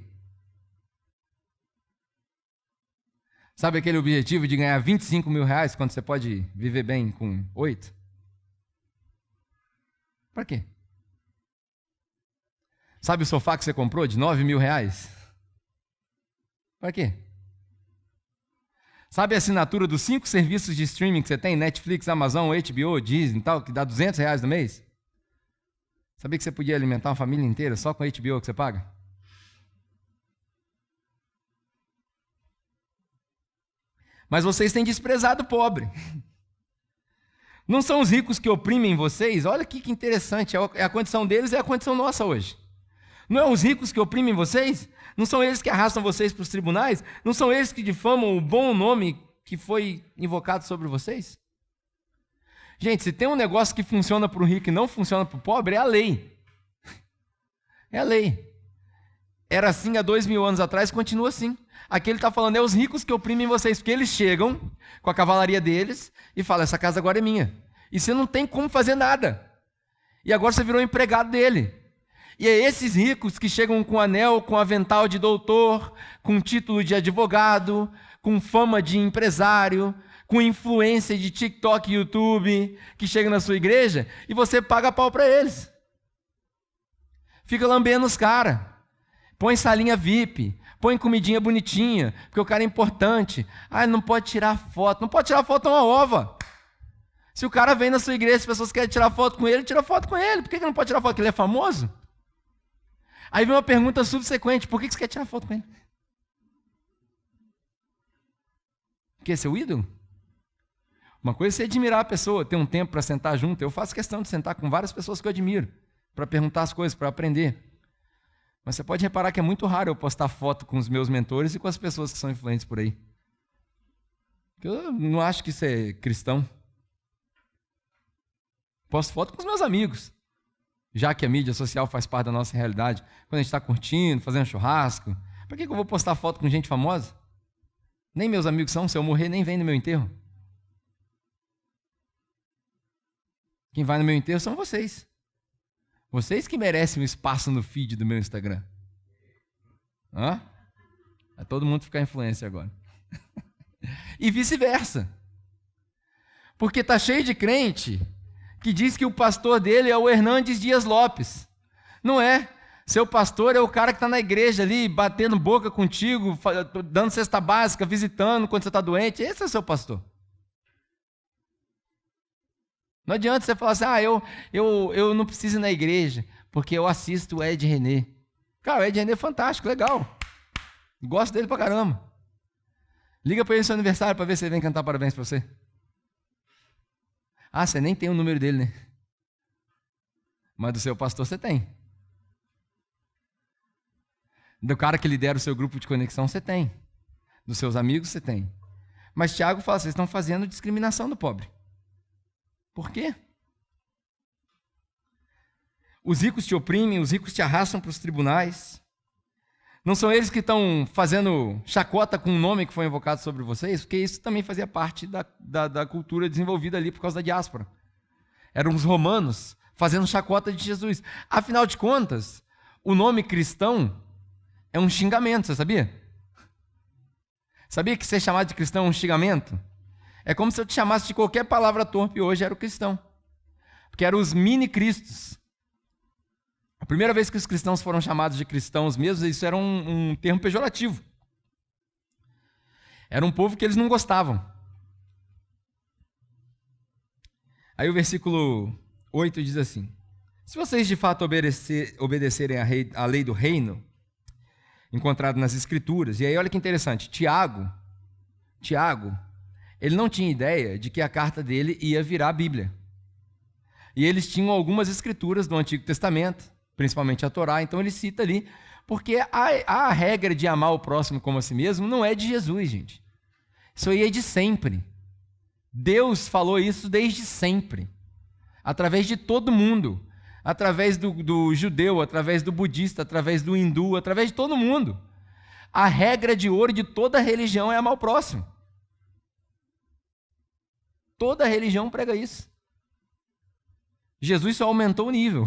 Sabe aquele objetivo de ganhar 25 mil reais quando você pode viver bem com 8? Para quê? Sabe o sofá que você comprou de 9 mil reais? Para quê? Sabe a assinatura dos 5 serviços de streaming que você tem? Netflix, Amazon, HBO, Disney e tal, que dá 200 reais no mês? Sabia que você podia alimentar uma família inteira só com a HBO que você paga? Mas vocês têm desprezado o pobre. Não são os ricos que oprimem vocês? Olha que interessante, é a condição deles e a condição nossa hoje. Não é os ricos que oprimem vocês? Não são eles que arrastam vocês para os tribunais? Não são eles que difamam o bom nome que foi invocado sobre vocês? Gente, se tem um negócio que funciona para o rico e não funciona para o pobre, é a lei. É a lei. Era assim há 2000 anos atrás, continua assim. Aqui ele está falando, é os ricos que oprimem vocês, porque eles chegam com a cavalaria deles e falam, essa casa agora é minha. E você não tem como fazer nada. E agora você virou empregado dele. E é esses ricos que chegam com anel, com avental de doutor, com título de advogado, com fama de empresário, com influência de TikTok e YouTube, que chegam na sua igreja e você paga pau para eles. Fica lambendo os caras. Põe salinha VIP, põe comidinha bonitinha, porque o cara é importante. Ah, não pode tirar foto. Não pode tirar foto, é uma ova. Se o cara vem na sua igreja, as pessoas querem tirar foto com ele, tira foto com ele. Por que não pode tirar foto? Porque ele é famoso? Aí vem uma pergunta subsequente, por que você quer tirar foto com ele? Porque é seu ídolo? Uma coisa é você admirar a pessoa, ter um tempo para sentar junto. Eu faço questão de sentar com várias pessoas que eu admiro, para perguntar as coisas, para aprender. Mas você pode reparar que é muito raro eu postar foto com os meus mentores e com as pessoas que são influentes por aí. Porque eu não acho que isso é cristão. Posto foto com os meus amigos. Já que a mídia social faz parte da nossa realidade, quando a gente está curtindo, fazendo churrasco, para que eu vou postar foto com gente famosa? Nem meus amigos são, se eu morrer, nem vem no meu enterro. Quem vai no meu enterro são vocês. Vocês que merecem um espaço no feed do meu Instagram. Hã? É todo mundo ficar influencer agora. E vice-versa. Porque está cheio de crente que diz que o pastor dele é o Hernandes Dias Lopes. Não é. Seu pastor é o cara que está na igreja ali, batendo boca contigo, dando cesta básica, visitando quando você está doente. Esse é o seu pastor. Não adianta você falar assim, eu não preciso ir na igreja, porque eu assisto o Ed René. Cara, o Ed René é fantástico, legal. Gosto dele pra caramba. Liga para ele no seu aniversário para ver se ele vem cantar parabéns para você. Ah, você nem tem o número dele, né? Mas do seu pastor você tem. Do cara que lidera o seu grupo de conexão você tem. Dos seus amigos você tem. Mas Tiago fala, vocês estão fazendo discriminação do pobre. Por quê? Os ricos te oprimem, os ricos te arrastam para os tribunais. Não são eles que estão fazendo chacota com o nome que foi invocado sobre vocês? Porque isso também fazia parte da cultura desenvolvida ali por causa da diáspora. Eram os romanos fazendo chacota de Jesus. Afinal de contas, o nome cristão é um xingamento, você sabia? Sabia que ser chamado de cristão é um xingamento? É como se eu te chamasse de qualquer palavra torpe hoje, era o cristão. Porque eram os mini-cristos. A primeira vez que os cristãos foram chamados de cristãos mesmo, isso era um termo pejorativo. Era um povo que eles não gostavam. Aí o versículo 8 diz assim: se vocês de fato obedecerem à lei do reino, encontrado nas Escrituras, e aí olha que interessante, Tiago, ele não tinha ideia de que a carta dele ia virar a Bíblia. E eles tinham algumas escrituras do Antigo Testamento, principalmente a Torá, então ele cita ali, porque a regra de amar o próximo como a si mesmo não é de Jesus, gente. Isso aí é de sempre. Deus falou isso desde sempre, através de todo mundo, através do judeu, através do budista, através do hindu, através de todo mundo. A regra de ouro de toda religião é amar o próximo. Toda religião prega isso. Jesus só aumentou o nível.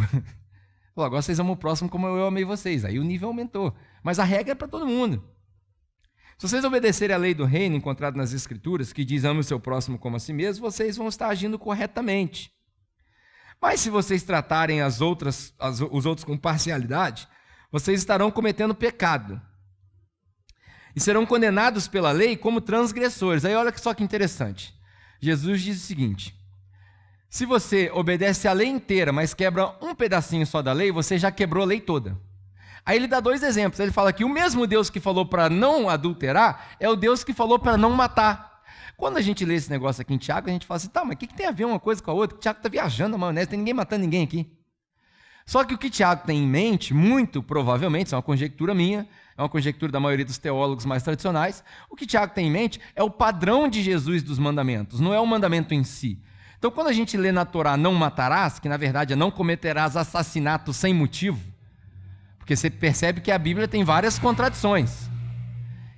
Falou, agora vocês amam o próximo como eu amei vocês. Aí o nível aumentou. Mas a regra é para todo mundo. Se vocês obedecerem à lei do reino encontrada nas Escrituras, que diz ame o seu próximo como a si mesmo, vocês vão estar agindo corretamente. Mas se vocês tratarem os outros com parcialidade, vocês estarão cometendo pecado. E serão condenados pela lei como transgressores. Aí olha só que interessante. Jesus diz o seguinte: se você obedece à lei inteira, mas quebra um pedacinho só da lei, você já quebrou a lei toda. Aí ele dá 2 exemplos. Ele fala que o mesmo Deus que falou para não adulterar é o Deus que falou para não matar. Quando a gente lê esse negócio aqui em Tiago, a gente fala assim, tá, mas o que tem a ver uma coisa com a outra? O Tiago está viajando na maionese, tem ninguém matando ninguém aqui. Só que o que Tiago tem em mente, muito provavelmente, isso é uma conjectura minha, é uma conjectura da maioria dos teólogos mais tradicionais, o que Tiago tem em mente é o padrão de Jesus dos mandamentos, não é o mandamento em si. Então, quando a gente lê na Torá não matarás, que na verdade é não cometerás assassinato sem motivo, porque você percebe que a Bíblia tem várias contradições.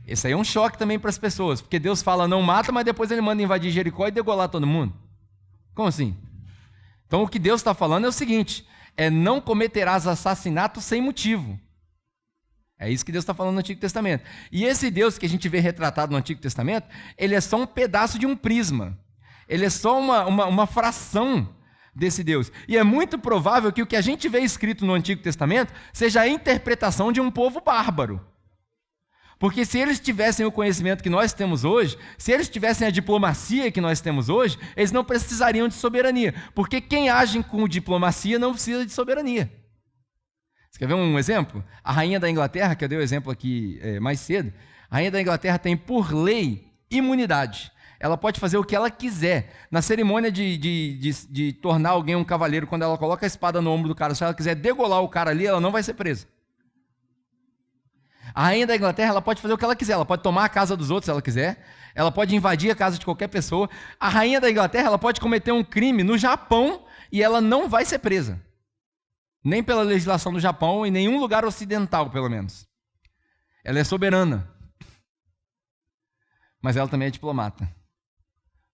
Esse aí é um choque também para as pessoas, porque Deus fala não mata, mas depois ele manda invadir Jericó e degolar todo mundo. Como assim? Então o que Deus está falando é o seguinte, é não cometerás assassinato sem motivo. É isso que Deus está falando no Antigo Testamento. E esse Deus que a gente vê retratado no Antigo Testamento, ele é só um pedaço de um prisma. Ele é só uma fração desse Deus. E é muito provável que o que a gente vê escrito no Antigo Testamento seja a interpretação de um povo bárbaro. Porque se eles tivessem o conhecimento que nós temos hoje, se eles tivessem a diplomacia que nós temos hoje, eles não precisariam de soberania. Porque quem age com diplomacia não precisa de soberania. Você quer ver um exemplo? A rainha da Inglaterra, que eu dei o exemplo aqui mais cedo, a rainha da Inglaterra tem, por lei, imunidade. Ela pode fazer o que ela quiser. Na cerimônia de tornar alguém um cavaleiro, quando ela coloca a espada no ombro do cara, se ela quiser degolar o cara ali, ela não vai ser presa. A rainha da Inglaterra, ela pode fazer o que ela quiser. Ela pode tomar a casa dos outros se ela quiser. Ela pode invadir a casa de qualquer pessoa. A rainha da Inglaterra, ela pode cometer um crime no Japão e ela não vai ser presa. Nem pela legislação do Japão, em nenhum lugar ocidental, pelo menos. Ela é soberana. Mas ela também é diplomata.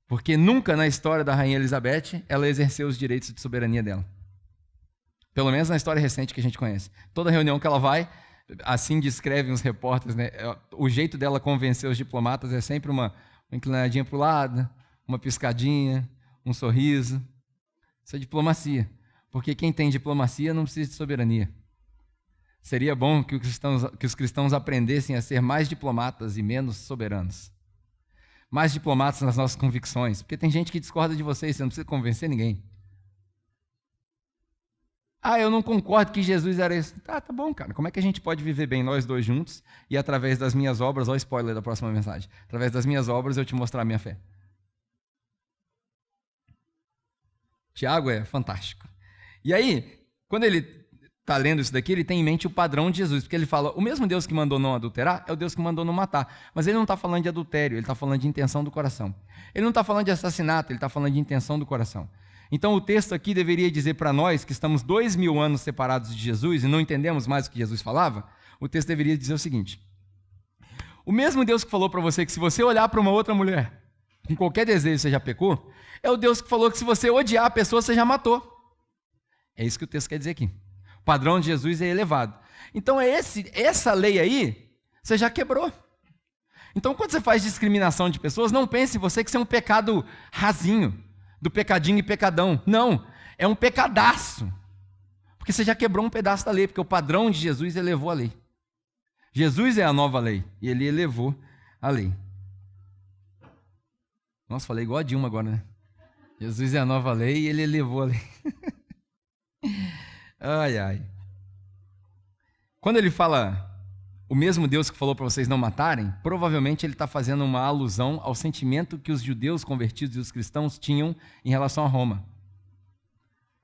Porque nunca na história da Rainha Elizabeth ela exerceu os direitos de soberania dela. Pelo menos na história recente que a gente conhece. Toda reunião que ela vai, assim descrevem os repórteres, né? O jeito dela convencer os diplomatas é sempre uma inclinadinha para o lado, uma piscadinha, um sorriso. Isso é diplomacia. Porque quem tem diplomacia não precisa de soberania. Seria bom que os cristãos aprendessem a ser mais diplomatas e menos soberanos. Mais diplomatas nas nossas convicções, porque tem gente que discorda de vocês, você não precisa convencer ninguém. Ah, eu não concordo que Jesus era isso. Tá bom, cara, como é que a gente pode viver bem nós dois juntos e através das minhas obras, olha o spoiler da próxima mensagem, através das minhas obras eu te mostrar a minha fé. Tiago é fantástico. E aí, quando ele está lendo isso daqui, ele tem em mente o padrão de Jesus, porque ele fala, o mesmo Deus que mandou não adulterar é o Deus que mandou não matar, mas ele não está falando de adultério, ele está falando de intenção do coração. Ele não está falando de assassinato, ele está falando de intenção do coração. Então o texto aqui deveria dizer para nós, que estamos 2000 anos separados de Jesus e não entendemos mais o que Jesus falava, o texto deveria dizer o seguinte, o mesmo Deus que falou para você que se você olhar para uma outra mulher, com qualquer desejo você já pecou, é o Deus que falou que se você odiar a pessoa, você já matou. É isso que o texto quer dizer aqui. O padrão de Jesus é elevado. Então essa lei aí, você já quebrou. Então quando você faz discriminação de pessoas, não pense em você que isso é um pecado rasinho, do pecadinho e pecadão. Não, é um pecadaço. Porque você já quebrou um pedaço da lei, porque o padrão de Jesus elevou a lei. Jesus é a nova lei, e ele elevou a lei. Nossa, falei igual a Dilma agora, né? Jesus é a nova lei e ele elevou a lei. Ai, ai. Quando ele fala o mesmo Deus que falou para vocês não matarem, provavelmente ele está fazendo uma alusão ao sentimento que os judeus convertidos e os cristãos tinham em relação a Roma.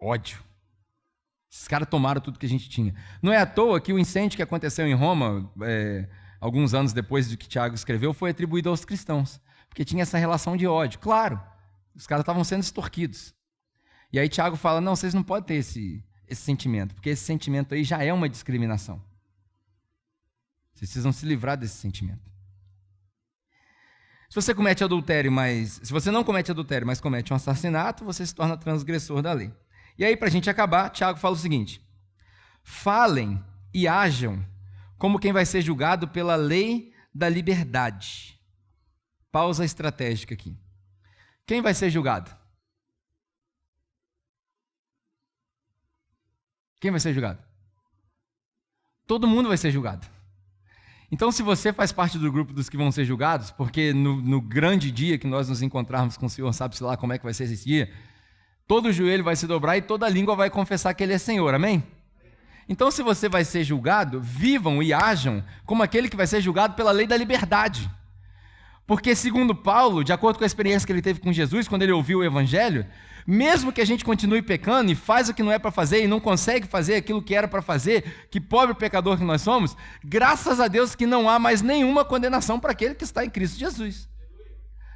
Ódio. Esses caras tomaram tudo que a gente tinha. Não é à toa que o incêndio que aconteceu em Roma, alguns anos depois do que Tiago escreveu, foi atribuído aos cristãos, porque tinha essa relação de ódio. Claro, os caras estavam sendo extorquidos. E aí Tiago fala, não, vocês não podem ter esse sentimento, porque esse sentimento aí já é uma discriminação. Vocês precisam se livrar desse sentimento. Se você comete adultério, se você não comete adultério, mas comete um assassinato, você se torna transgressor da lei. E aí, para a gente acabar, Tiago fala o seguinte: falem e ajam como quem vai ser julgado pela lei da liberdade. Pausa estratégica aqui. Quem vai ser julgado? Quem vai ser julgado? Todo mundo vai ser julgado. Então, se você faz parte do grupo dos que vão ser julgados, porque no grande dia que nós nos encontrarmos com o Senhor, sabe-se lá como é que vai ser esse dia, todo joelho vai se dobrar e toda língua vai confessar que Ele é Senhor, amém? Então, se você vai ser julgado, vivam e ajam como aquele que vai ser julgado pela lei da liberdade. Porque, segundo Paulo, de acordo com a experiência que ele teve com Jesus, quando ele ouviu o Evangelho, mesmo que a gente continue pecando e faz o que não é para fazer e não consegue fazer aquilo que era para fazer, que pobre pecador que nós somos, graças a Deus que não há mais nenhuma condenação para aquele que está em Cristo Jesus.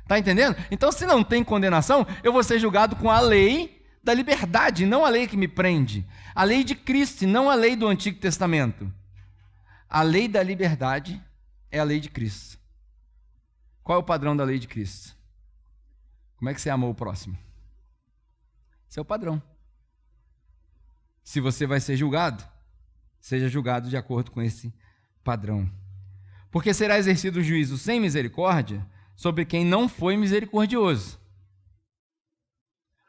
Está entendendo? Então, se não tem condenação, eu vou ser julgado com a lei da liberdade, não a lei que me prende. A lei de Cristo, não a lei do Antigo Testamento. A lei da liberdade é a lei de Cristo. Qual é o padrão da lei de Cristo? Como é que você amou o próximo? Esse é o padrão. Se você vai ser julgado, seja julgado de acordo com esse padrão. Porque será exercido o juízo sem misericórdia sobre quem não foi misericordioso.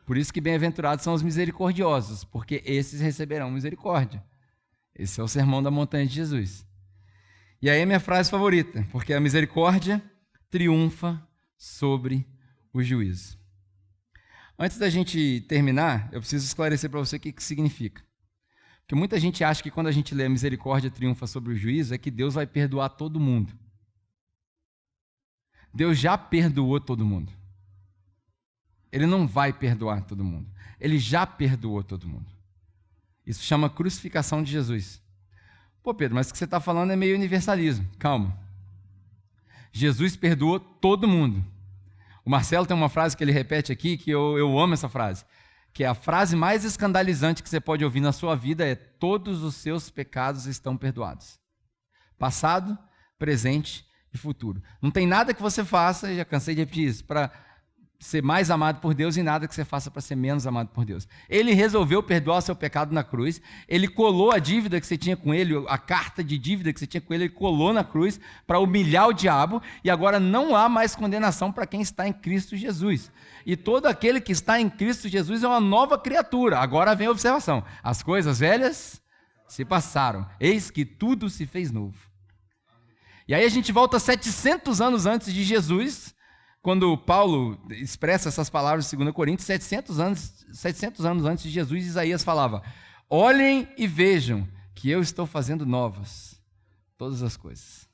Por isso que bem-aventurados são os misericordiosos, porque esses receberão misericórdia. Esse é o sermão da montanha de Jesus. E aí é minha frase favorita, porque a misericórdia triunfa sobre o juízo. Antes da gente terminar, eu preciso esclarecer para você o que significa. Porque muita gente acha que quando a gente lê a misericórdia triunfa sobre o juízo, é que Deus vai perdoar todo mundo. Deus já perdoou todo mundo. Ele não vai perdoar todo mundo. Ele já perdoou todo mundo. Isso chama crucificação de Jesus. Pô, Pedro, mas o que você está falando é meio universalismo. Calma. Jesus perdoou todo mundo. O Marcelo tem uma frase que ele repete aqui, que eu amo essa frase, que é a frase mais escandalizante que você pode ouvir na sua vida é: todos os seus pecados estão perdoados. Passado, presente e futuro. Não tem nada que você faça, já cansei de repetir isso, para ser mais amado por Deus e nada que você faça para ser menos amado por Deus. Ele resolveu perdoar o seu pecado na cruz, ele colou a dívida que você tinha com ele, a carta de dívida que você tinha com ele, ele colou na cruz para humilhar o diabo, e agora não há mais condenação para quem está em Cristo Jesus. E todo aquele que está em Cristo Jesus é uma nova criatura. Agora vem a observação: as coisas velhas se passaram, eis que tudo se fez novo. E aí a gente volta 700 anos antes de Jesus, quando Paulo expressa essas palavras em 2 Coríntios, 700 anos antes de Jesus, Isaías falava: olhem e vejam que eu estou fazendo novas todas as coisas.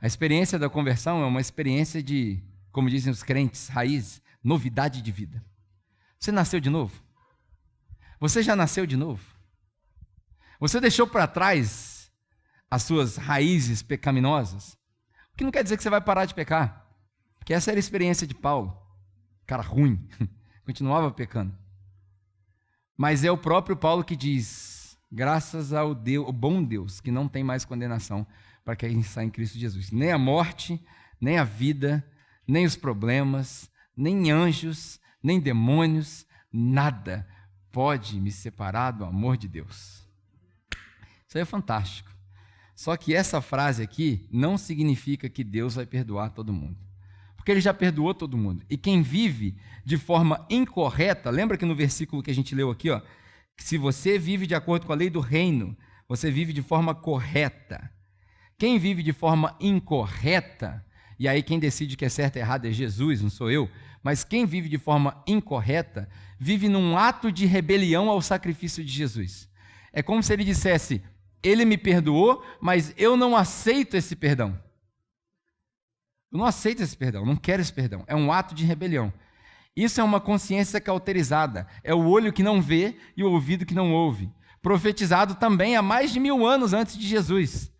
A experiência da conversão é uma experiência de, como dizem os crentes, raiz, novidade de vida. Você nasceu de novo? Você já nasceu de novo? Você deixou para trás as suas raízes pecaminosas? O que não quer dizer que você vai parar de pecar. Que essa era a experiência de Paulo, cara ruim, continuava pecando. Mas é o próprio Paulo que diz: graças ao Deus, o bom Deus, que não tem mais condenação para quem está em Cristo Jesus. Nem a morte, nem a vida, nem os problemas, nem anjos, nem demônios, nada pode me separar do amor de Deus. Isso aí é fantástico. Só que essa frase aqui não significa que Deus vai perdoar todo mundo. Porque ele já perdoou todo mundo. E quem vive de forma incorreta, lembra que no versículo que a gente leu aqui, ó, que se você vive de acordo com a lei do reino, você vive de forma correta. Quem vive de forma incorreta e aí quem decide que é certo e errado é Jesus, não sou eu, mas quem vive de forma incorreta, vive num ato de rebelião ao sacrifício de Jesus. É como se ele dissesse, ele me perdoou, mas eu não aceito esse perdão. Eu não aceito esse perdão, não quero esse perdão. É um ato de rebelião. Isso é uma consciência cauterizada. É o olho que não vê e o ouvido que não ouve. Profetizado também há mais de 1000 anos antes de Jesus.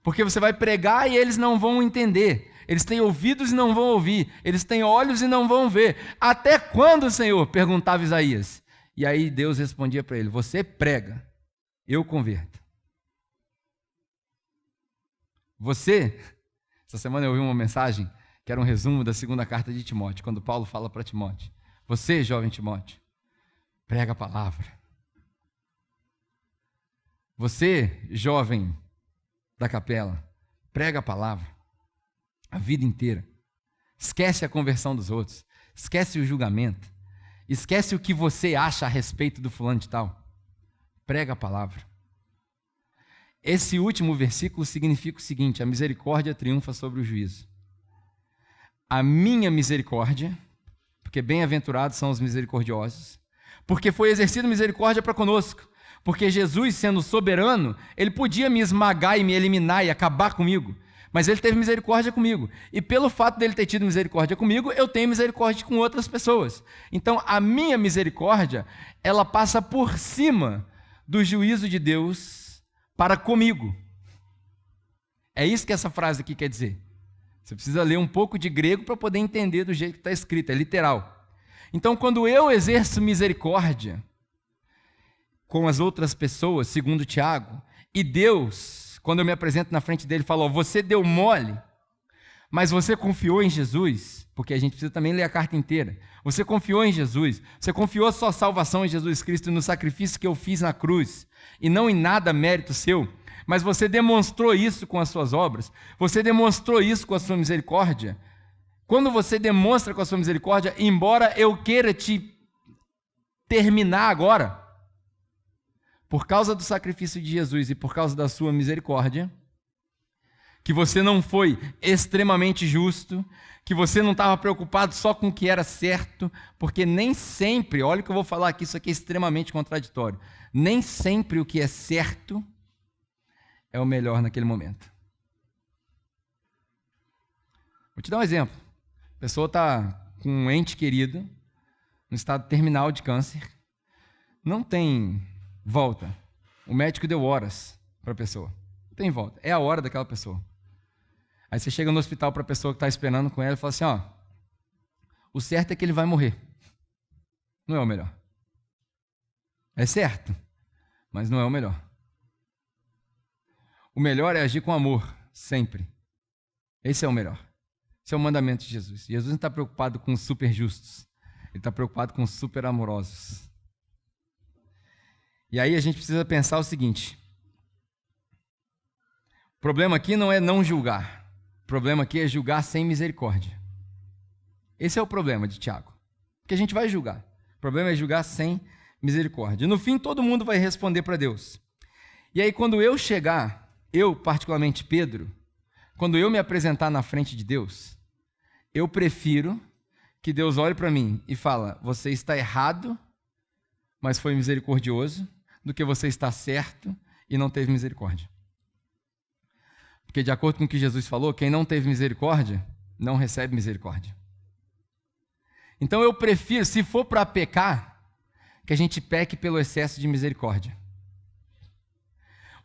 Porque você vai pregar e eles não vão entender. Eles têm ouvidos e não vão ouvir. Eles têm olhos e não vão ver. Até quando, Senhor? Perguntava Isaías. E aí Deus respondia para ele, você prega, eu converto. Você, essa semana eu ouvi uma mensagem que era um resumo da segunda carta de Timóteo, quando Paulo fala para Timóteo, você, jovem Timóteo, prega a palavra. Você, jovem da capela, prega a palavra a vida inteira. Esquece a conversão dos outros, esquece o julgamento, esquece o que você acha a respeito do fulano de tal. Prega a palavra. Esse último versículo significa o seguinte, a misericórdia triunfa sobre o juízo. A minha misericórdia, porque bem-aventurados são os misericordiosos, porque foi exercida misericórdia para conosco, porque Jesus, sendo soberano, ele podia me esmagar e me eliminar e acabar comigo, mas ele teve misericórdia comigo, e pelo fato dele ter tido misericórdia comigo, eu tenho misericórdia com outras pessoas. Então, a minha misericórdia, ela passa por cima do juízo de Deus para comigo. É isso que essa frase aqui quer dizer. Você precisa ler um pouco de grego para poder entender do jeito que está escrito, é literal. Então, quando eu exerço misericórdia com as outras pessoas, segundo Tiago, e Deus, quando eu me apresento na frente dele, fala, você deu mole, mas você confiou em Jesus, porque a gente precisa também ler a carta inteira. Você confiou em Jesus, você confiou a sua salvação em Jesus Cristo e no sacrifício que eu fiz na cruz, e não em nada mérito seu, mas você demonstrou isso com as suas obras, você demonstrou isso com a sua misericórdia. Quando você demonstra com a sua misericórdia, embora eu queira te terminar agora, por causa do sacrifício de Jesus e por causa da sua misericórdia, que você não foi extremamente justo, que você não estava preocupado só com o que era certo, porque nem sempre, olha o que eu vou falar aqui, isso aqui é extremamente contraditório, nem sempre o que é certo é o melhor naquele momento. Vou te dar um exemplo. A pessoa está com um ente querido, no estado terminal de câncer, não tem volta. O médico deu horas para a pessoa. Não tem volta. É a hora daquela pessoa. Aí você chega no hospital para a pessoa que está esperando com ela e fala assim, o certo é que ele vai morrer. Não é o melhor. É certo, mas não é o melhor. O melhor é agir com amor, sempre. Esse é o melhor. Esse é o mandamento de Jesus. Jesus não está preocupado com os super justos. Ele está preocupado com os super amorosos. E aí a gente precisa pensar o seguinte. O problema aqui não é não julgar. O problema aqui é julgar sem misericórdia. Esse é o problema de Tiago. Porque a gente vai julgar. O problema é julgar sem misericórdia. No fim, todo mundo vai responder para Deus. E aí, quando eu chegar, eu, particularmente Pedro, quando eu me apresentar na frente de Deus, eu prefiro que Deus olhe para mim e fala, você está errado, mas foi misericordioso, do que você está certo e não teve misericórdia. Porque de acordo com o que Jesus falou, quem não teve misericórdia, não recebe misericórdia. Então eu prefiro, se for para pecar, que a gente peque pelo excesso de misericórdia.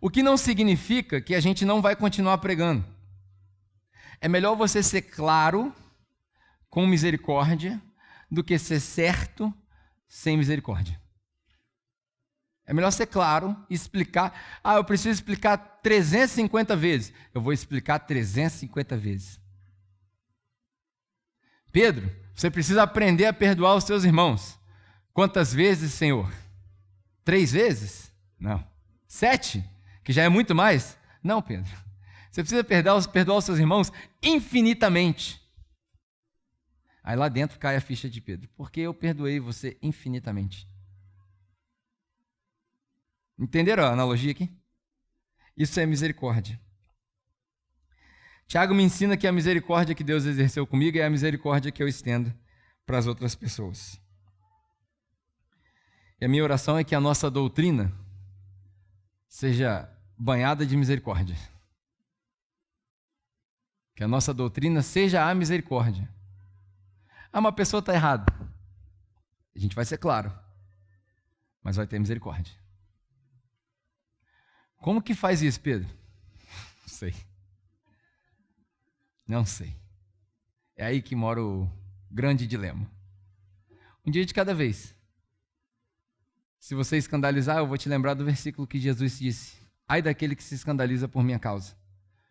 O que não significa que a gente não vai continuar pregando. É melhor você ser claro, com misericórdia, do que ser certo, sem misericórdia. É melhor ser claro e explicar. Eu preciso explicar 350 vezes. Eu vou explicar 350 vezes. Pedro, você precisa aprender a perdoar os seus irmãos. Quantas vezes, Senhor? 3 vezes? Não. 7? Que já é muito mais? Não, Pedro. Você precisa perdoar os seus irmãos infinitamente. Aí lá dentro cai a ficha de Pedro. Porque eu perdoei você infinitamente. Entenderam a analogia aqui? Isso é misericórdia. Tiago me ensina que a misericórdia que Deus exerceu comigo é a misericórdia que eu estendo para as outras pessoas. E a minha oração é que a nossa doutrina seja banhada de misericórdia. Que a nossa doutrina seja a misericórdia. Uma pessoa está errada. A gente vai ser claro, mas vai ter misericórdia. Como que faz isso, Pedro? Não sei. Não sei. É aí que mora o grande dilema. Um dia de cada vez. Se você escandalizar, eu vou te lembrar do versículo que Jesus disse: ai daquele que se escandaliza por minha causa.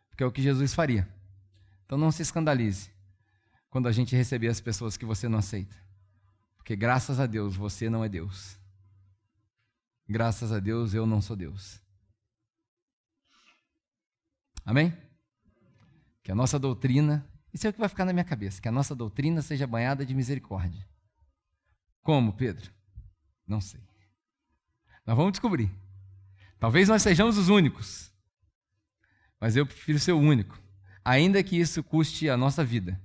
Porque é o que Jesus faria. Então não se escandalize quando a gente receber as pessoas que você não aceita. Porque graças a Deus você não é Deus. Graças a Deus eu não sou Deus. Amém? Que a nossa doutrina, isso é o que vai ficar na minha cabeça, que a nossa doutrina seja banhada de misericórdia. Como, Pedro? Não sei. Nós vamos descobrir. Talvez nós sejamos os únicos, mas eu prefiro ser o único, ainda que isso custe a nossa vida,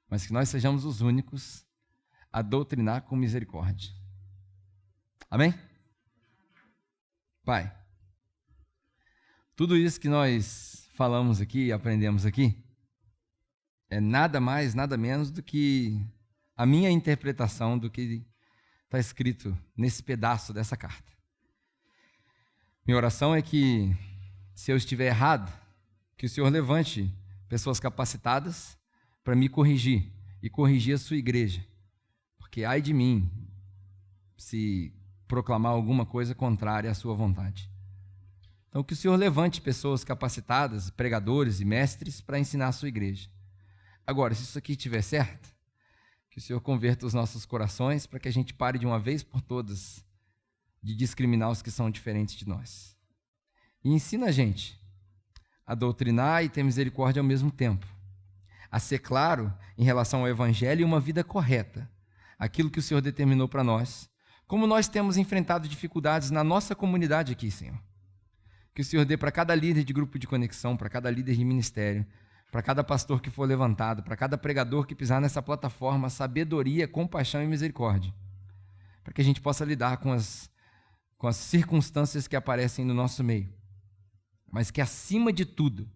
mas que nós sejamos os únicos a doutrinar com misericórdia. Amém? Pai, tudo isso que nós falamos aqui e aprendemos aqui é nada mais, nada menos do que a minha interpretação do que está escrito nesse pedaço dessa carta. Minha oração é que, se eu estiver errado, que o Senhor levante pessoas capacitadas para me corrigir e corrigir a sua igreja. Porque ai de mim se proclamar alguma coisa contrária à sua vontade. Então, que o Senhor levante pessoas capacitadas, pregadores e mestres para ensinar a sua igreja. Agora, se isso aqui estiver certo, que o Senhor converta os nossos corações para que a gente pare de uma vez por todas de discriminar os que são diferentes de nós. E ensina a gente a doutrinar e ter misericórdia ao mesmo tempo. A ser claro em relação ao Evangelho e uma vida correta. Aquilo que o Senhor determinou para nós. Como nós temos enfrentado dificuldades na nossa comunidade aqui, Senhor. Que o Senhor dê para cada líder de grupo de conexão, para cada líder de ministério, para cada pastor que for levantado, para cada pregador que pisar nessa plataforma, sabedoria, compaixão e misericórdia. Para que a gente possa lidar com as circunstâncias que aparecem no nosso meio. Mas que, acima de tudo,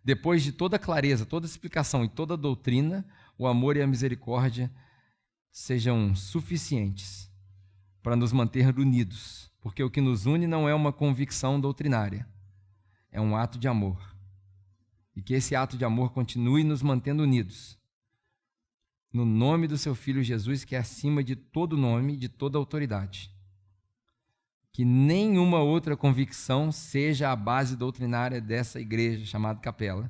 depois de toda clareza, toda explicação e toda doutrina, o amor e a misericórdia sejam suficientes para nos manter unidos. Porque o que nos une não é uma convicção doutrinária, é um ato de amor. E que esse ato de amor continue nos mantendo unidos. No nome do seu Filho Jesus, que é acima de todo nome e de toda autoridade. Que nenhuma outra convicção seja a base doutrinária dessa igreja chamada Capela.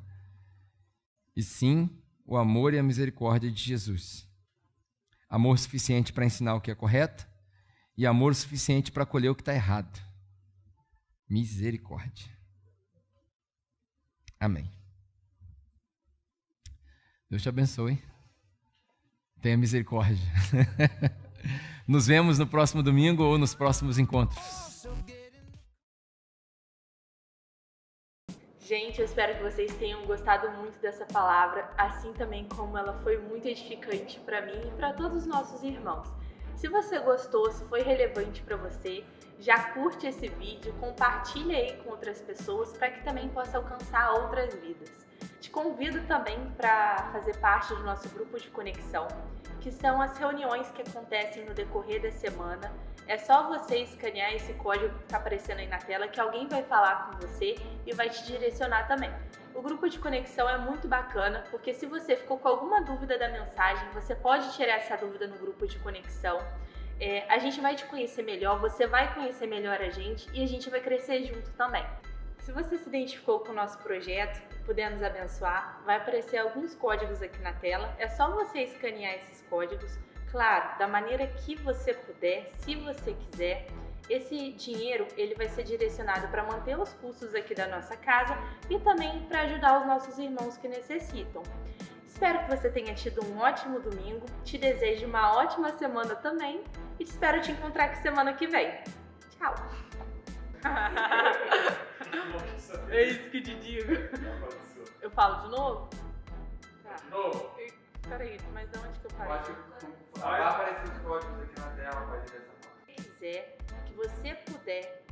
E sim, o amor e a misericórdia de Jesus. Amor suficiente para ensinar o que é correto e amor suficiente para acolher o que está errado. Misericórdia. Amém. Deus te abençoe. Tenha misericórdia. Nos vemos no próximo domingo ou nos próximos encontros. Gente, eu espero que vocês tenham gostado muito dessa palavra, assim também como ela foi muito edificante para mim e para todos os nossos irmãos. Se você gostou, se foi relevante para você, já curte esse vídeo, compartilha aí com outras pessoas para que também possa alcançar outras vidas. Te convido também para fazer parte do nosso grupo de conexão, que são as reuniões que acontecem no decorrer da semana. É só você escanear esse código que está aparecendo aí na tela que alguém vai falar com você e vai te direcionar também. O grupo de conexão é muito bacana, porque se você ficou com alguma dúvida da mensagem, você pode tirar essa dúvida no grupo de conexão. A gente vai te conhecer melhor, você vai conhecer melhor a gente e a gente vai crescer junto também. Se você se identificou com o nosso projeto, puder nos abençoar, vai aparecer alguns códigos aqui na tela. É só você escanear esses códigos, claro, da maneira que você puder, se você quiser. Esse dinheiro ele vai ser direcionado para manter os custos aqui da nossa casa e também para ajudar os nossos irmãos que necessitam. Espero que você tenha tido um ótimo domingo, te desejo uma ótima semana também e espero te encontrar aqui semana que vem. Tchau! É isso que eu te digo. Eu falo de novo? Tá. De novo. Peraí, mas onde que eu parei? Vai aparecer os códigos aqui na tela, pode ver essa parte. Se quiser, que você puder,